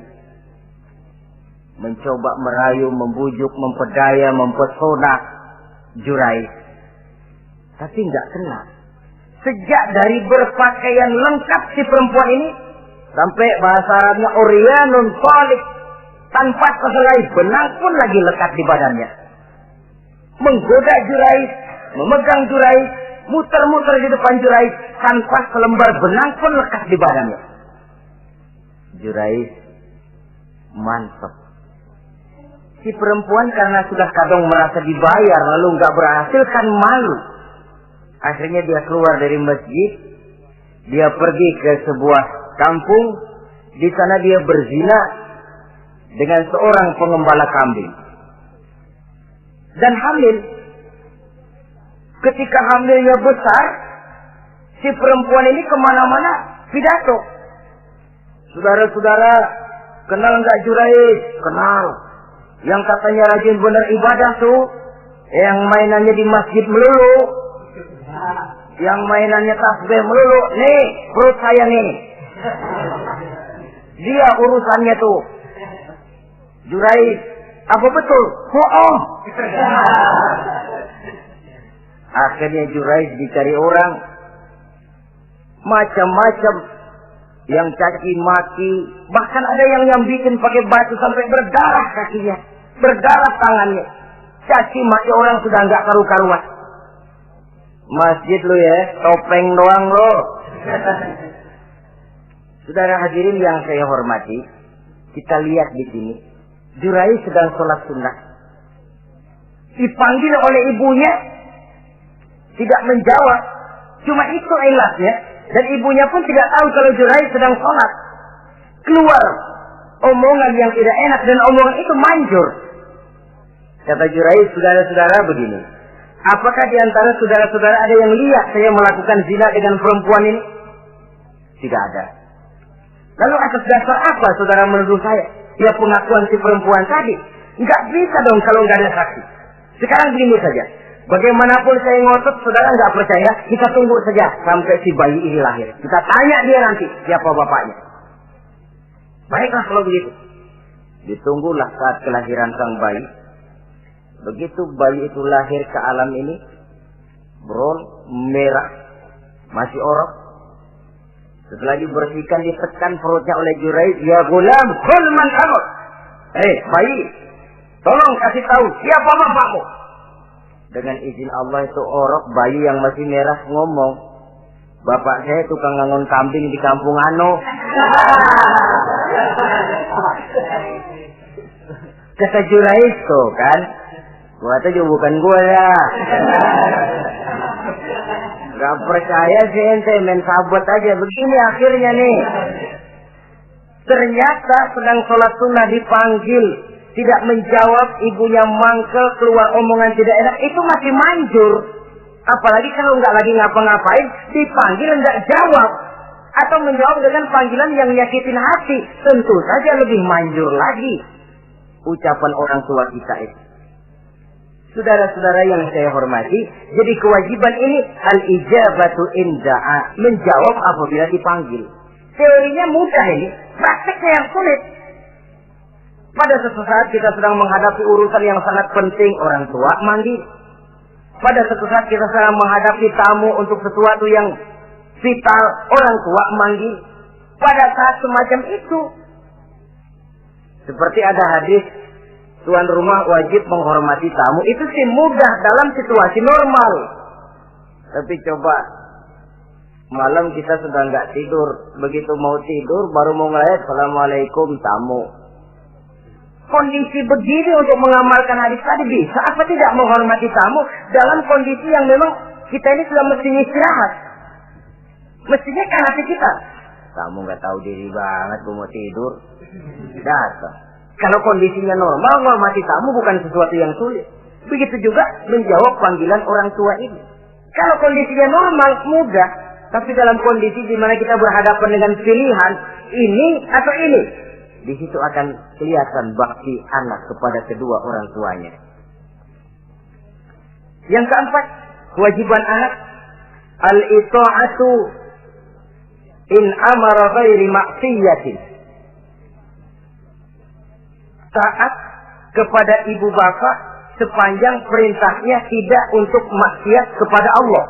mencoba merayu, membujuk, memperdaya, mempesona Juraij. Tapi enggak kena. Sejak dari berpakaian lengkap si perempuan ini, sampai bahasa Arabnya uryanun thalik, tanpa sehelai benang pun lagi lekat di badannya. Menggoda Juraij, memegang Juraij, muter-muter di depan Juraij, tanpa selembar benang pun lekat di badannya. Juraij mantap. Si perempuan karena sudah kadang merasa dibayar lalu nggak berhasil kan malu. Akhirnya dia keluar dari masjid, dia pergi ke sebuah kampung, di sana dia berzina dengan seorang pengembala kambing dan hamil. Ketika hamilnya besar, si perempuan ini kemana-mana pidato. Saudara-saudara, kenal nggak Juraij? Kenal. Yang katanya rajin benar ibadah tuh, yang mainannya di masjid melulu, yang mainannya tasbih melulu. Nih, perut saya nih. Dia urusannya tuh. Juraij, apa betul? Bohong. Akhirnya Juraij dicari orang, macam-macam, yang caci maki, bahkan ada yang bikin pakai batu sampai berdarah kakinya, berdarah tangannya. Caci maki orang sudah nggak karu-karuan. Masjid lu ya, topeng doang lo. Saudara hadirin yang saya hormati, kita lihat di sini, Juraij sedang sholat sunnah, dipanggil oleh ibunya, tidak menjawab. Cuma itu ilasnya. Dan ibunya pun tidak tahu kalau Juraij sedang sholat. Keluar omongan yang tidak enak, dan omongan itu manjur. Kata Juraij, saudara-saudara begini, apakah di antara saudara-saudara ada yang lihat saya melakukan zina dengan perempuan ini? Tidak ada. Lalu atas dasar apa saudara menuduh saya? Ya pengakuan si perempuan tadi. Enggak bisa dong kalau nggak ada saksi. Sekarang begini saja. Bagaimanapun saya ngotot, saudara nggak percaya, kita tunggu saja sampai si bayi ini lahir. Kita tanya dia nanti siapa bapaknya. Baiklah kalau begitu. Ditunggulah saat kelahiran sang bayi. Begitu bayi itu lahir ke alam ini, bron merah, masih orok. Setelah dibersihkan, ditekan perutnya oleh Juraij. Ya gulam, kul man amut. Bayi, tolong kasih tahu siapa bapakmu. Dengan izin Allah itu orok, bayi yang masih merah ngomong, bapak saya tukang ngangon kambing di kampung Ano. Kata Juraij tuh kan, gua tuh juga bukan gua ya. Gak percaya sih ente, main sabot aja. Begini akhirnya nih, ternyata sedang sholat sunnah dipanggil, tidak menjawab, ibunya mangkel, keluar omongan tidak enak, itu masih manjur. Apalagi kalau nggak lagi ngapa-ngapain, dipanggil nggak jawab, atau menjawab dengan panggilan yang nyakitin hati, tentu saja lebih manjur lagi ucapan orang tua kita itu. Saudara-saudara yang saya hormati, jadi kewajiban ini al-ijabatu inda'a, menjawab apabila dipanggil. Teorinya mudah ini, prakteknya yang sulit. Pada suatu saat kita sedang menghadapi urusan yang sangat penting, orang tua manggil. Pada suatu saat kita sedang menghadapi tamu untuk sesuatu yang vital, orang tua manggil. Pada saat semacam itu, seperti ada hadis, tuan rumah wajib menghormati tamu. Itu sih mudah dalam situasi normal. Tapi coba malam kita sudah nggak tidur, begitu mau tidur baru mau ngeliat assalamualaikum tamu. kondisi begini untuk mengamalkan hadis tadi bisa apa tidak menghormati tamu dalam kondisi yang memang kita ini sudah mestinya istirahat. Mestinya kan hati kita. Kamu nggak tahu diri banget, gue mau tidur. Datang. Kalau kondisinya normal, menghormati tamu bukan sesuatu yang sulit. Begitu juga menjawab panggilan orang tua ini. Kalau kondisinya normal, mudah. Tapi dalam kondisi di mana kita berhadapan dengan pilihan ini atau ini, di situ akan kelihatan bakti anak kepada kedua orang tuanya. Yang keempat, kewajiban anak al-ita'atu in amara ghairi maksiyatin. Taat kepada ibu bapak sepanjang perintahnya tidak untuk maksiat kepada Allah.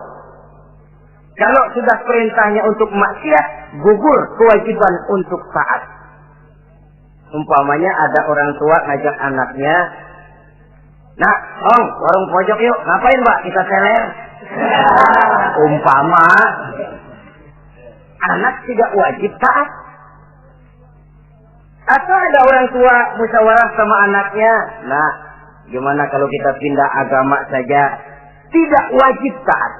Kalau sudah perintahnya untuk maksiat, gugur kewajiban untuk taat. Umpamanya ada orang tua ngajak anaknya, "Nak, Om, warung pojok yuk. Ngapain, Mbak? Kita seler." Umpama anak tidak wajib taat. Atau ada orang tua musyawarah sama anaknya, "Nah, gimana kalau kita pindah agama saja?" Tidak wajib taat.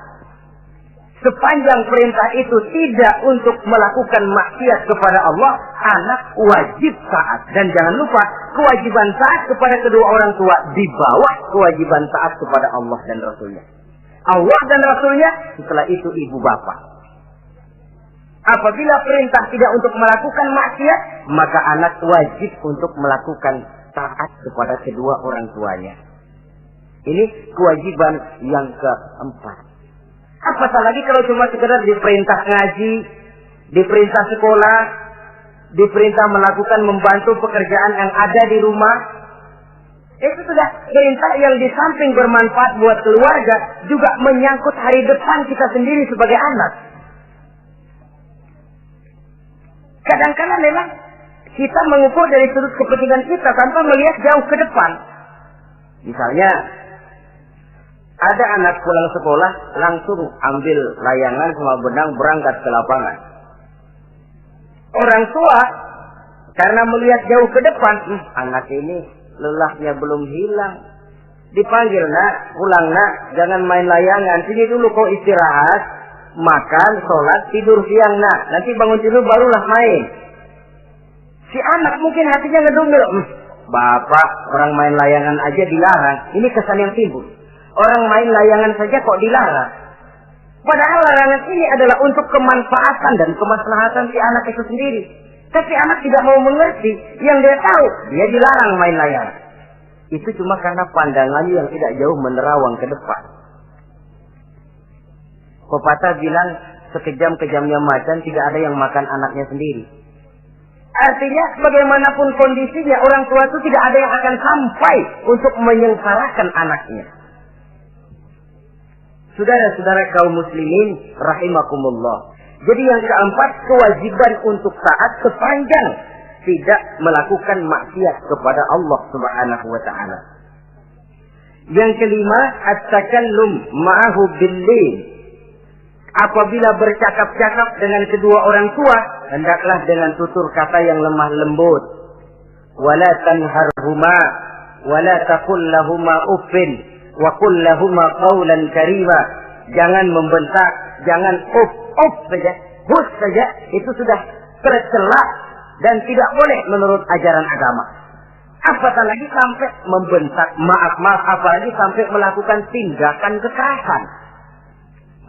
Sepanjang perintah itu tidak untuk melakukan maksiat kepada Allah, anak wajib taat. Dan jangan lupa, kewajiban taat kepada kedua orang tua di bawah kewajiban taat kepada Allah dan Rasulnya. Allah dan Rasulnya, setelah itu ibu bapak. Apabila perintah tidak untuk melakukan maksiat, maka anak wajib untuk melakukan taat kepada kedua orang tuanya. Ini kewajiban yang keempat. Apatah lagi kalau cuma sekedar diperintah ngaji, diperintah sekolah, diperintah melakukan membantu pekerjaan yang ada di rumah. Itu sudah perintah yang di samping bermanfaat buat keluarga, juga menyangkut hari depan kita sendiri sebagai anak. Kadang-kadang memang kita mengukur dari sudut kepentingan kita tanpa melihat jauh ke depan. Misalnya, ada anak pulang sekolah langsung ambil layangan sama benang berangkat ke lapangan. Orang tua karena melihat jauh ke depan, anak ini lelahnya belum hilang. Dipanggil, "Nak, pulang nak, jangan main layangan. Sini dulu kau istirahat, makan, sholat, tidur siang nak. Nanti bangun tidur barulah main." Si anak mungkin hatinya ngedumel, "Bapak, orang main layangan aja dilarang." Ini kesan yang timbul. Orang main layangan saja kok dilarang. Padahal larangan ini adalah untuk kemanfaatan dan kemaslahatan si anak itu sendiri. Tapi anak tidak mau mengerti. Yang dia tahu, dia dilarang main layangan. Itu cuma karena pandangannya yang tidak jauh menerawang ke depan. Pepatah bilang, sekejam-kejamnya macan tidak ada yang makan anaknya sendiri. Artinya, bagaimanapun kondisinya, orang tua itu tidak ada yang akan sampai untuk menyengsarakan anaknya. Saudara-saudara kaum muslimin rahimakumullah. Jadi yang keempat, kewajiban untuk taat sepanjang tidak melakukan maksiat kepada Allah Subhanahu wa taala. Yang kelima, at-takallum ma'ahu bil-lin. Apabila bercakap-cakap dengan kedua orang tua, hendaklah dengan tutur kata yang lemah lembut. Wala tanharhuma wala taqul lahumā uffin wa qul lahumā qawlan karīmā. Jangan membentak, jangan uff saja, hus saja, itu sudah tercela dan tidak boleh menurut ajaran agama. Apatah lagi sampai membentak, maaf, apalagi sampai melakukan tindakan kekerasan.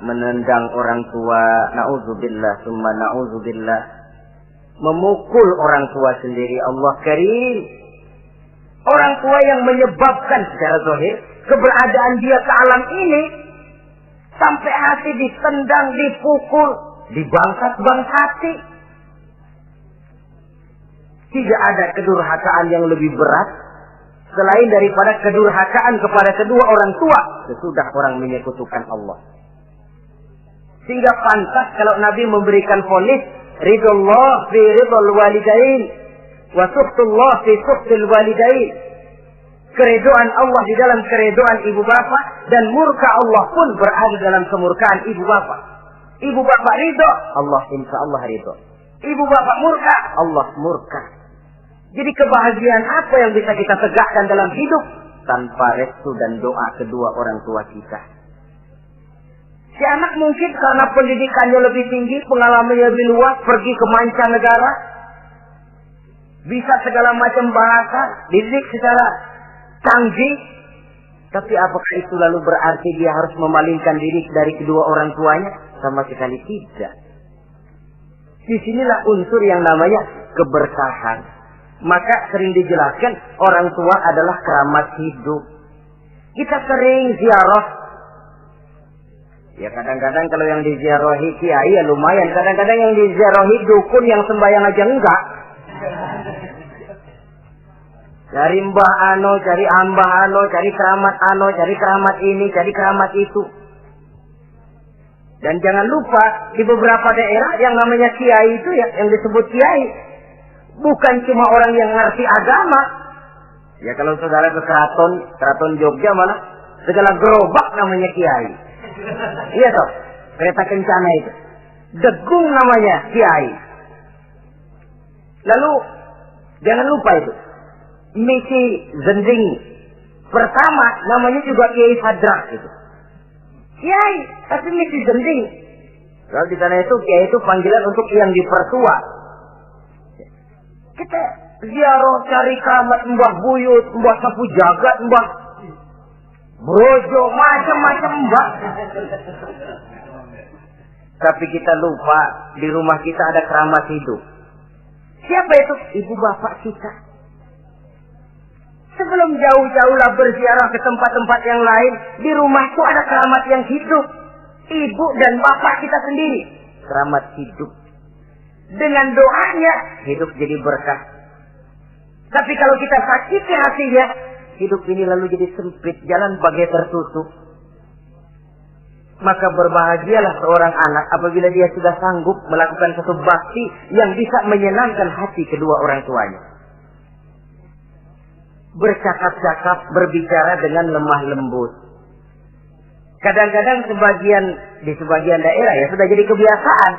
Menendang orang tua, na'udzubillah, summa na'udzubillah. Memukul orang tua sendiri, Allah karim. Orang tua yang menyebabkan secara zahir keberadaan dia ke alam ini, sampai hati ditendang, dipukul, dibangsat-bangsati. Tidak ada kedurhakaan yang lebih berat selain daripada kedurhakaan kepada kedua orang tua sesudah orang menyekutukan Allah. Sehingga pantas kalau Nabi memberikan vonis, ridullah fi ridul walidain wa suhtullah fi suhtul walidain. Keredoan Allah di dalam keredoan ibu bapak, dan murka Allah pun berada dalam kemurkaan ibu bapak. Ibu bapak ridho, Allah insya Allah ridho. Ibu bapak murka, Allah murka. Jadi kebahagiaan apa yang bisa kita tegakkan dalam hidup tanpa restu dan doa kedua orang tua kita? Si anak mungkin karena pendidikannya lebih tinggi, pengalamannya lebih luas, pergi ke mancanegara, bisa segala macam bahasa, didik secara canggih. Tapi apakah itu lalu berarti dia harus memalingkan diri dari kedua orang tuanya? Sama sekali tidak. Disinilah unsur yang namanya keberkahan. Maka sering dijelaskan orang tua adalah keramat hidup. Kita sering ziarah. Ya kadang-kadang kalau yang diziarahi kiai ya lumayan. Kadang-kadang yang diziarahi dukun yang sembahyang aja enggak. Cari mbah ano, cari ambah ano, cari keramat ini, cari keramat itu. Dan jangan lupa di beberapa daerah yang namanya kiai itu ya, yang disebut kiai, bukan cuma orang yang ngerti agama. Ya kalau saudara ke keraton Jogja mana segala gerobak namanya kiai. Iya toh, kereta kencana itu. Degung namanya kiai. Lalu jangan lupa itu. Misi Zending pertama namanya juga Kiai Hadrak itu. Kiai, tapi misi Zending. Kalau di sana itu kiai itu panggilan untuk yang dipertua. Kita ziarah cari keramat Mbah Buyut, Mbah Sapu Jagat, Mbah Brojo, macam-macam Mbah. Tapi kita lupa di rumah kita ada keramat hidup. Siapa itu? Ibu bapak kita. Sebelum jauh-jauhlah berziarah ke tempat-tempat yang lain, di rumah itu ada keramat yang hidup. Ibu dan bapak kita sendiri. Keramat hidup. Dengan doanya, hidup jadi berkah. Tapi kalau kita sakiti hatinya, hidup ini lalu jadi sempit, jalan bagai tertutup. Maka berbahagialah seorang anak apabila dia sudah sanggup melakukan satu bakti yang bisa menyenangkan hati kedua orang tuanya. Bercakap-cakap, berbicara dengan lemah lembut. Kadang-kadang di sebagian daerah ya sudah jadi kebiasaan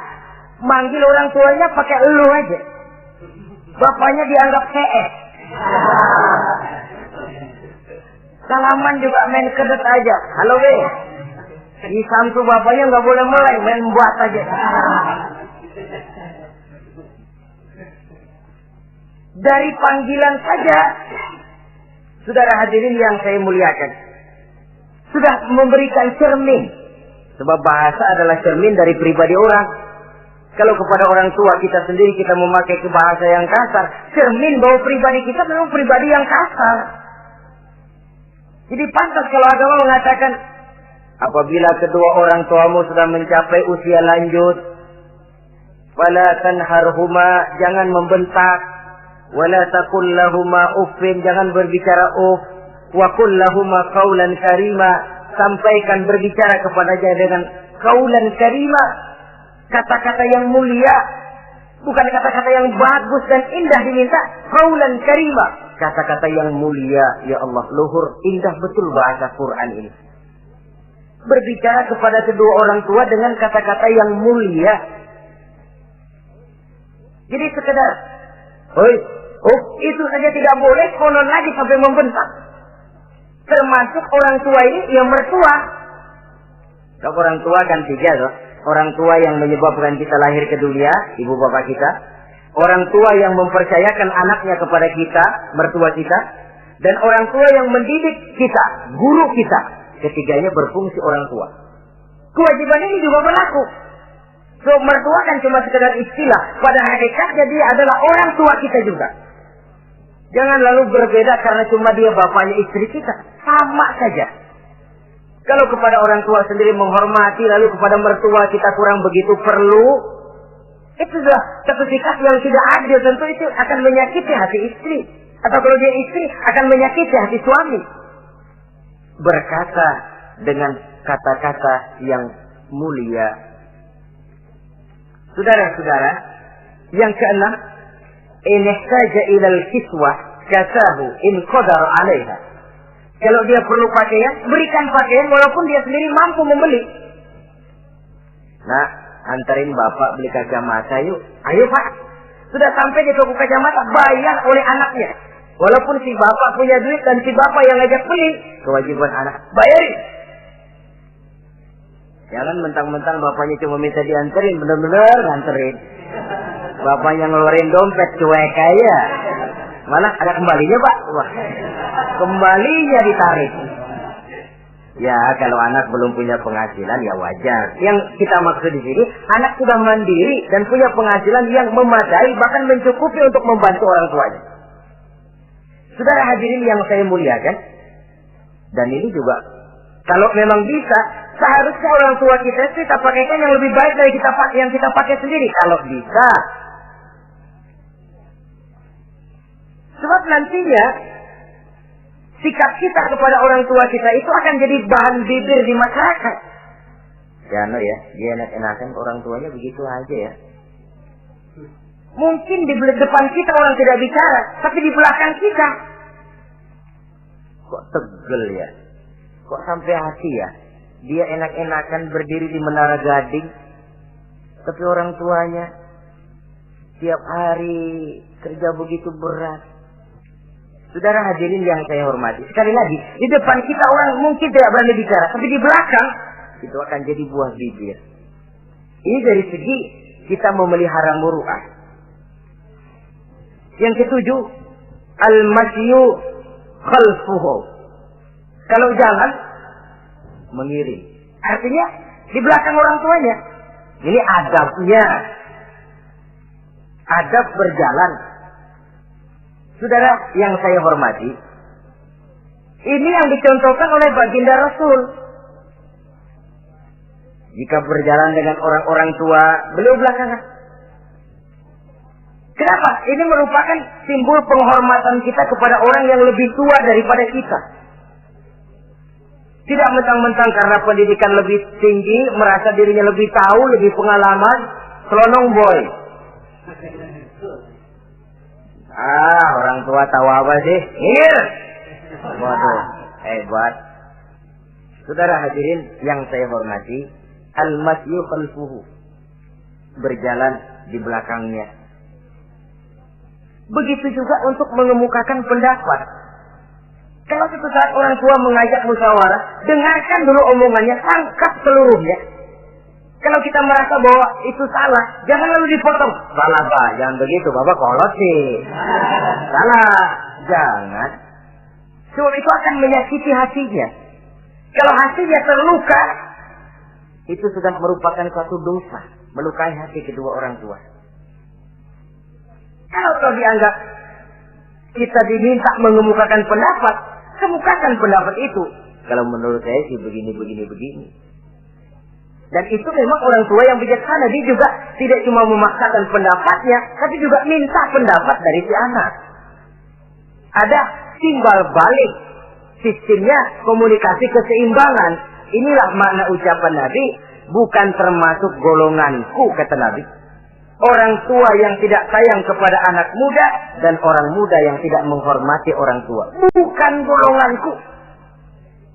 manggil orang tuanya pakai elu aja. Bapaknya dianggap CS. Salaman juga main kedet aja. Halo be. Di samtu bapaknya nggak boleh mulai, main buat aja. Dari panggilan saja. Saudara hadirin yang saya muliakan, sudah memberikan cermin. Sebab bahasa adalah cermin dari pribadi orang. Kalau kepada orang tua kita sendiri kita memakai bahasa yang kasar, cermin bahwa pribadi kita memang pribadi yang kasar. Jadi pantas kalau agama mengatakan, apabila kedua orang tuamu sudah mencapai usia lanjut, fala tanharhuma, jangan membentak. Wala taqul lahuma uffin, jangan berbicara uff. Wa qul lahuma qaulan karima, sampaikan berbicara kepadanya dengan qaulan karima, kata-kata yang mulia, bukan kata-kata yang bagus dan indah diminta, qaulan karima, kata-kata yang mulia. Ya Allah, luhur, indah betul bahasa Quran ini. Berbicara kepada kedua orang tua dengan kata-kata yang mulia. Jadi sekedar itu saja tidak boleh, konon lagi sampai membentak. Termasuk orang tua ini yang mertua. Kalau orang tua kan tiga loh. Orang tua yang menyebabkan kita lahir ke dunia, ibu bapak kita. Orang tua yang mempercayakan anaknya kepada kita, mertua kita. Dan orang tua yang mendidik kita, guru kita. Ketiganya berfungsi orang tua. Kewajiban ini juga berlaku. So, mertua kan cuma sekedar istilah. Pada hakikatnya dia adalah orang tua kita juga. Jangan lalu berbeda karena cuma dia bapaknya istri kita. Sama saja. Kalau kepada orang tua sendiri menghormati, lalu kepada mertua kita kurang begitu perlu, itu sudah satu sikap yang tidak adil. Tentu itu akan menyakiti hati istri. Atau kalau dia istri, akan menyakiti hati suami. Berkata dengan kata-kata yang mulia. Saudara-saudara, yang keenam, in ihtaja ilal kiswah kasahu in qadar 'alaiha. Kalau dia perlu pakaian, berikan pakaian walaupun dia sendiri mampu membeli. Nah, antarin bapak beli kacamata yuk. Ayo pak, Sudah sampai di toko kacamata, bayar oleh anaknya. Walaupun si bapak punya duit dan si bapak yang ngajak beli, kewajiban anak bayarin. Jangan mentang-mentang bapaknya cuma minta dianterin, bener-bener nganterin. Bapaknya ngeluarin dompet cuek aja. Malah ada kembalinya, Pak. Wah, kembalinya ditarik. Ya, kalau anak belum punya penghasilan ya wajar. Yang kita maksud di sini, anak sudah mandiri dan punya penghasilan yang memadai, bahkan mencukupi untuk membantu orang tuanya. Saudara hadirin yang saya muliakan, dan ini juga kalau memang bisa, seharusnya orang tua kita pakaikan yang lebih baik dari yang kita pakai sendiri. Kalau bisa. Sebab nantinya sikap kita kepada orang tua kita itu akan jadi bahan bibir di masyarakat. Jangan ya, dia enak-enakan orang tuanya begitu aja ya. Mungkin di depan kita orang tidak bicara, tapi di belakang kita kok tegel ya, kok sampai hati ya. Dia enak-enakan berdiri di Menara Gading, tapi orang tuanya tiap hari kerja begitu berat. Saudara hadirin yang saya hormati, sekali lagi, di depan kita orang mungkin tidak berani bicara, tapi di belakang itu akan jadi buah bibir. Ini dari segi kita memelihara muru'ah. Yang ketujuh, al-masyu khalfuhu. Kalau jalan, mengiring. Artinya di belakang orang tuanya. Ini adabnya. Adab berjalan. Saudara yang saya hormati, ini yang dicontohkan oleh baginda Rasul. Jika berjalan dengan orang-orang tua, beliau belakangan. Kenapa? Ini merupakan simbol penghormatan kita kepada orang yang lebih tua daripada kita. Tidak mentang-mentang karena pendidikan lebih tinggi, merasa dirinya lebih tahu, lebih pengalaman, selonong boy. Orang tua tahu apa sih? Ngir. Waduh, hebat. Saudara hadirin yang saya hormati, al-masyu khalfuhu. Berjalan di belakangnya. Begitu juga untuk mengemukakan pendapat. Kalau suatu saat orang tua mengajak musyawarah, dengarkan dulu omongannya, tangkap seluruhnya. Kalau kita merasa bahwa itu salah, jangan lalu dipotong. Salah, Pak. Jangan begitu. Bapak kolot sih. Salah. Jangan. Sebab itu akan menyakiti hatinya. Kalau hatinya terluka, itu sudah merupakan suatu dosa. Melukai hati kedua orang tua. Kalau kau dianggap kita diminta mengemukakan pendapat, kemukakan pendapat itu. Kalau menurut saya sih begini. Dan itu memang orang tua yang bijaksana. Dia juga tidak cuma memaksakan pendapatnya, tapi juga minta pendapat dari si anak. Ada timbal balik. Sistemnya komunikasi keseimbangan. Inilah makna ucapan Nabi. Bukan termasuk golonganku, kata Nabi. Orang tua yang tidak sayang kepada anak muda, dan orang muda yang tidak menghormati orang tua. Bukan golonganku.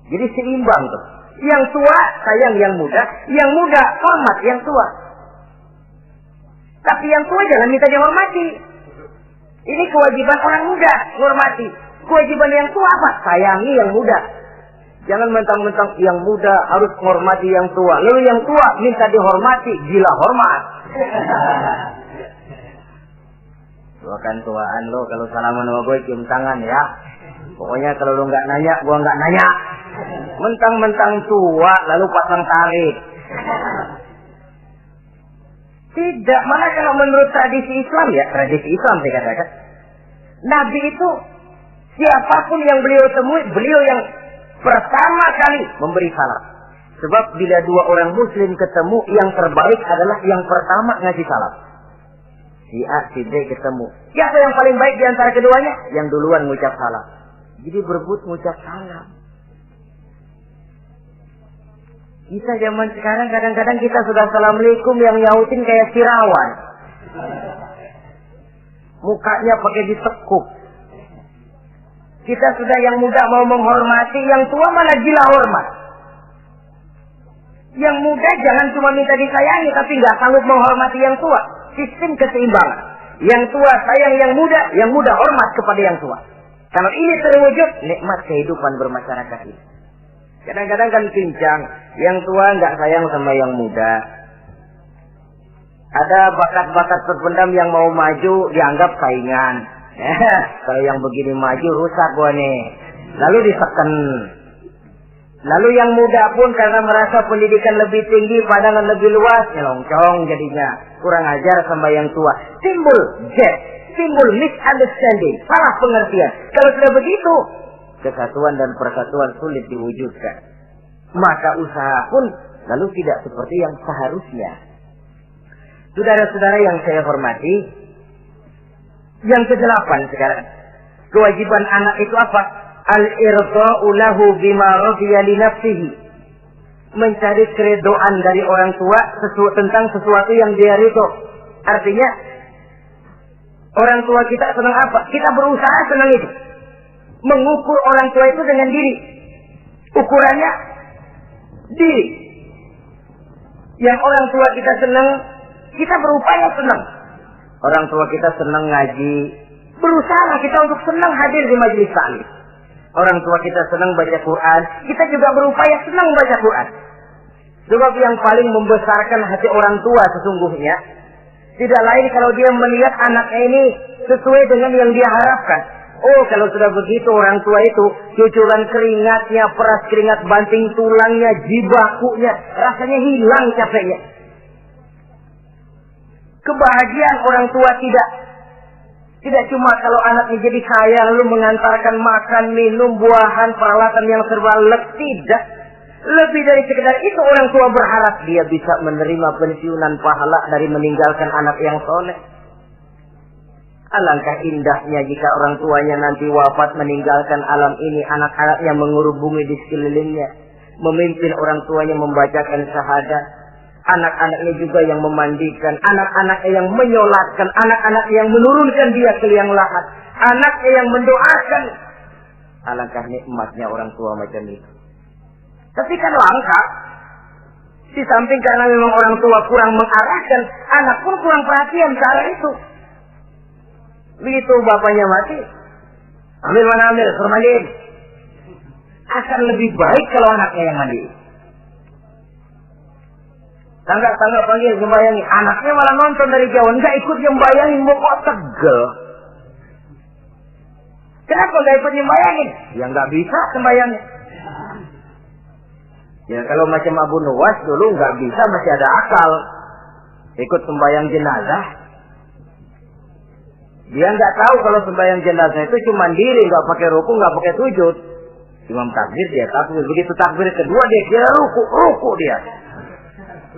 Jadi seimbang tuh. Yang tua sayang yang muda hormat yang tua. Tapi yang tua jangan minta dihormati. Ini kewajiban orang muda, hormati. Kewajiban yang tua apa? Sayangi yang muda. Jangan mentang-mentang yang muda harus menghormati yang tua. Lalu yang tua minta dihormati, gila hormat. Gua kan tuaan lo, kalau salaman sama gue cium tangan ya. Pokoknya kalau lo nggak nanya, gua nggak nanya. Mentang-mentang tua lalu pasang tarik. Tidak, malah kalau menurut tradisi Islam ya, tradisi Islam saya katakan, Nabi itu siapapun yang beliau temui, beliau yang pertama kali memberi salam. Sebab bila dua orang muslim ketemu, yang terbaik adalah yang pertama ngasih salam. Si A, si B ketemu. Siapa yang paling baik di antara keduanya? Yang duluan ngucap salam. Jadi berebut ngucap salam. Kita zaman sekarang kadang-kadang kita sudah assalamualaikum yang nyautin kayak sirawan. Mukanya pakai ditekuk. Kita sudah yang muda mau menghormati, yang tua malah gila hormat. Yang muda jangan cuma minta disayangi, tapi nggak sanggup menghormati yang tua. Sistem keseimbangan. Yang tua sayang yang muda hormat kepada yang tua. Kalau ini terwujud, nikmat kehidupan bermasyarakat ini. Kadang-kadang kan pincang, yang tua nggak sayang sama yang muda. Ada bakat-bakat terpendam yang mau maju dianggap saingan. Kalau yang begini maju rusak gua nih. Lalu diseken. Lalu yang muda pun karena merasa pendidikan lebih tinggi, pandangan lebih luas, nyelongcong jadinya. Kurang ajar sama yang tua. Timbul gap, timbul misunderstanding, salah pengertian. Kalau sudah begitu, kesatuan dan persatuan sulit diwujudkan. Maka usaha pun lalu tidak seperti yang seharusnya. Saudara-saudara yang saya hormati, yang ke-8 sekarang. Kewajiban anak itu apa? Al-irda'u lahu bima radiya li nafsihi. Mencari keredoan dari orang tua tentang sesuatu yang dia ridho. Artinya, orang tua kita senang apa? Kita berusaha senang itu. Mengukur orang tua itu dengan diri. Ukurannya diri. Yang orang tua kita senang, kita berupaya senang. Orang tua kita senang ngaji, berusaha kita untuk senang hadir di majelis taklim. Orang tua kita senang baca Quran, kita juga berupaya senang baca Quran. Sebab yang paling membesarkan hati orang tua sesungguhnya tidak lain kalau dia melihat anaknya ini sesuai dengan yang dia harapkan. Oh, kalau sudah begitu orang tua itu cucuran keringatnya, peras keringat banting tulangnya, jibakunya, rasanya hilang capeknya. Kebahagiaan orang tua tidak cuma kalau anaknya jadi kaya lalu mengantarkan makan, minum, buahan, peralatan yang serba lengkap, tidak. Lebih dari sekedar itu orang tua berharap dia bisa menerima pensiunan pahala dari meninggalkan anak yang soleh. Alangkah indahnya jika orang tuanya nanti wafat meninggalkan alam ini, anak-anaknya mengurubungi di sekelilingnya, memimpin orang tuanya membacakan syahadat. Anak-anaknya juga yang memandikan, anak-anaknya yang menyolatkan, anak-anaknya yang menurunkan dia ke liang lahat, anaknya yang mendoakan. Alangkah nikmatnya orang tua macam itu. Tapi kan langka. Di samping karena memang orang tua kurang mengarahkan, anak pun kurang perhatian ke arah itu. Begitu bapaknya mati, ambil mana ambil, suruh mandiin. Akan lebih baik kalau anaknya yang mandi. Tangga panggil membayangi, anaknya malah nonton dari jauh, enggak ikut membayangin, mau kok tegel. Kenapa enggak ikut membayangin? Ya enggak bisa sembayangnya. Ya kalau macam Abu Nuwas dulu enggak bisa, masih ada akal. Ikut sembayang jenazah. Dia enggak tahu kalau sembayang jenazah itu cuma diri, enggak pakai ruku, enggak pakai sujud. Imam takbir dia takbir, begitu takbir kedua dia kira ruku dia.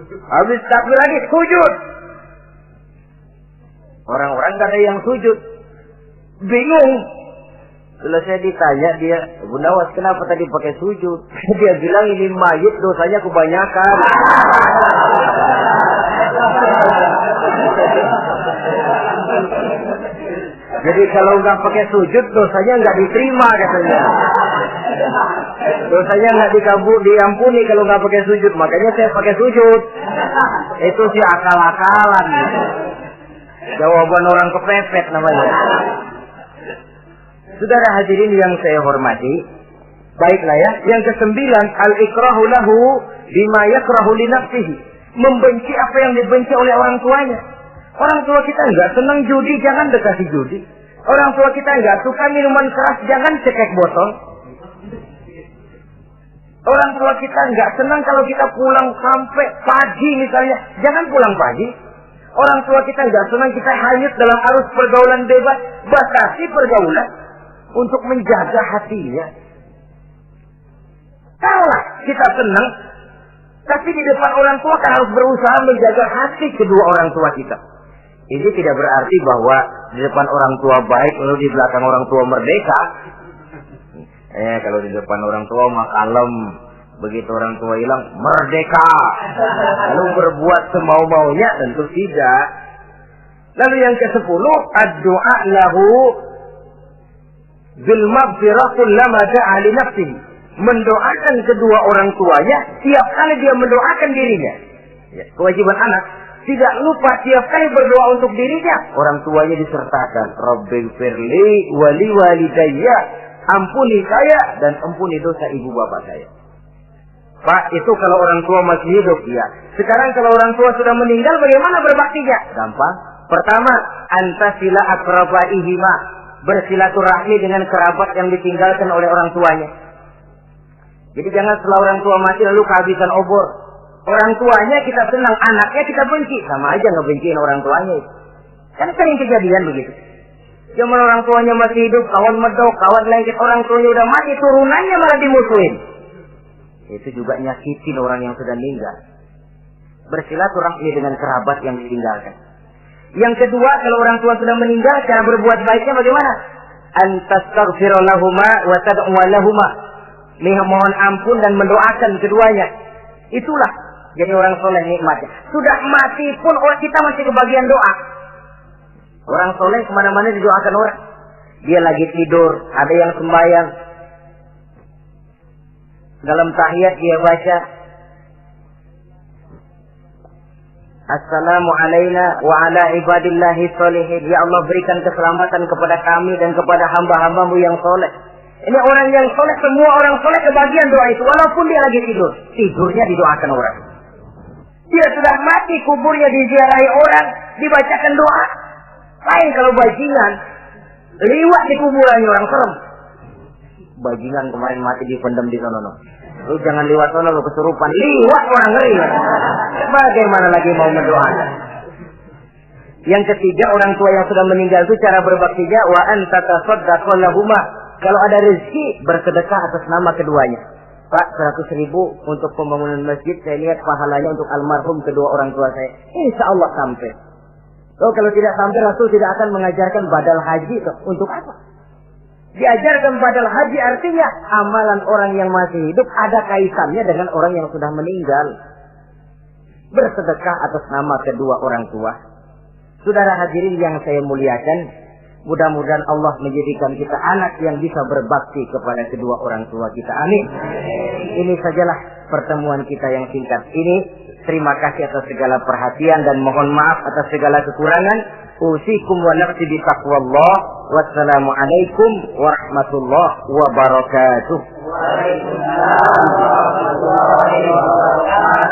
Habis takbir lagi sujud. Orang-orang gak ada yang sujud. Bingung. Selesai ditanya dia, Abu Nawas kenapa tadi pakai sujud? Dia bilang ini mayit dosanya kebanyakan. Jadi kalau nggak pakai sujud dosanya nggak diterima katanya. Dosanya nggak diampuni kalau nggak pakai sujud. Makanya saya pakai sujud. Itu sih akal-akalan. Jawaban orang kepepet namanya. Saudara hadirin yang saya hormati, baiklah ya. Yang ke-9, al-ikrahu lahu bima yakrahu li nafsihi. Membenci apa yang dibenci oleh orang tuanya. Orang tua kita nggak senang judi, jangan dekati judi. Orang tua kita nggak suka minuman keras, jangan cekek botol. Orang tua kita nggak senang kalau kita pulang sampai pagi misalnya, jangan pulang pagi. Orang tua kita nggak senang kita hanyut dalam arus pergaulan bebas, batasi pergaulan untuk menjaga hatinya. Kalau kita senang, tapi di depan orang tua kan harus berusaha menjaga hati kedua orang tua kita. Ini tidak berarti bahwa di depan orang tua baik lalu di belakang orang tua merdeka. Kalau di depan orang tua mah kalem, begitu orang tua hilang merdeka. Lalu berbuat semau-maunya, tentu tidak. Lalu yang ke-10, ad-du'a lahu bil maghfirah kullama da'a li nafsihi. Mendoakan kedua orang tuanya tiap kali dia mendoakan dirinya. Ya, kewajiban anak tidak lupa tiap kali berdoa untuk dirinya, orang tuanya disertakan. Rabbighfirli wali walidayya, ampuni saya dan ampuni dosa ibu bapak saya. Pak, itu kalau orang tua masih hidup, ya. Sekarang kalau orang tua sudah meninggal, bagaimana berbaktinya? Gampang. Pertama, antasila akrabaihima, bersilaturahmi dengan kerabat yang ditinggalkan oleh orang tuanya. Jadi jangan setelah orang tua mati lalu kehabisan obor. Orang tuanya kita senang, anaknya kita benci. Sama aja ngebenciin orang tuanya. Kan sering kejadian begitu. Zaman orang tuanya masih hidup, kawan medok, kawan lengket, orang tuanya udah mati, turunannya malah dimusuhin. Itu juga nyakitin orang yang sudah meninggal. Bersilaturahmi dengan kerabat yang ditinggalkan. Yang kedua, kalau orang tua sudah meninggal, cara berbuat baiknya bagaimana? Antastaghfira lahuma wa tad'u lahuma. Mohon ampun dan mendoakan keduanya. Itulah jadi orang soleh nikmatnya. Sudah mati pun orang kita masih kebagian doa. Orang soleh kemana-mana didoakan orang. Dia lagi tidur, ada yang sembahyang. Dalam tahiyat dia baca, Assalamu alaina wa ala ibadillahi sholihin. Ya Allah, berikan keselamatan kepada kami dan kepada hamba-hambamu yang soleh. Ini orang yang soleh, semua orang soleh kebagian doa itu. Walaupun dia lagi tidur, tidurnya didoakan orang. Dia sudah mati, kuburnya diziarahi orang, dibacakan doa. Lain kalau bajingan, liwat di kuburannya orang, serem. Bajingan kemarin mati dipendam di sana. Lu jangan liwat sana, lu kesurupan. Liwat orang ngeri. Bagaimana lagi mau mendoakan? Yang ketiga, orang tua yang sudah meninggal itu cara berbaktinya, wa anta tasaddaqu lahuma. Kalau ada rezeki, bersedekah atas nama keduanya. Pak, 100.000 untuk pembangunan masjid, saya lihat pahalanya untuk almarhum kedua orang tua saya. Insya Allah sampai. Oh, kalau tidak sampai, Rasul tidak akan mengajarkan badal haji. Untuk apa? Diajarkan badal haji artinya amalan orang yang masih hidup ada kaitannya dengan orang yang sudah meninggal. Bersedekah atas nama kedua orang tua. Saudara hadirin yang saya muliakan, mudah-mudahan Allah menjadikan kita anak yang bisa berbakti kepada kedua orang tua kita. Amin. Ini sajalah pertemuan kita yang singkat ini. Terima kasih atas segala perhatian dan mohon maaf atas segala kekurangan. Usikum wa nafsi bi taqwallah. Wassalamualaikum warahmatullahi wabarakatuh. Waalaikumsalam warahmatullahi wabarakatuh.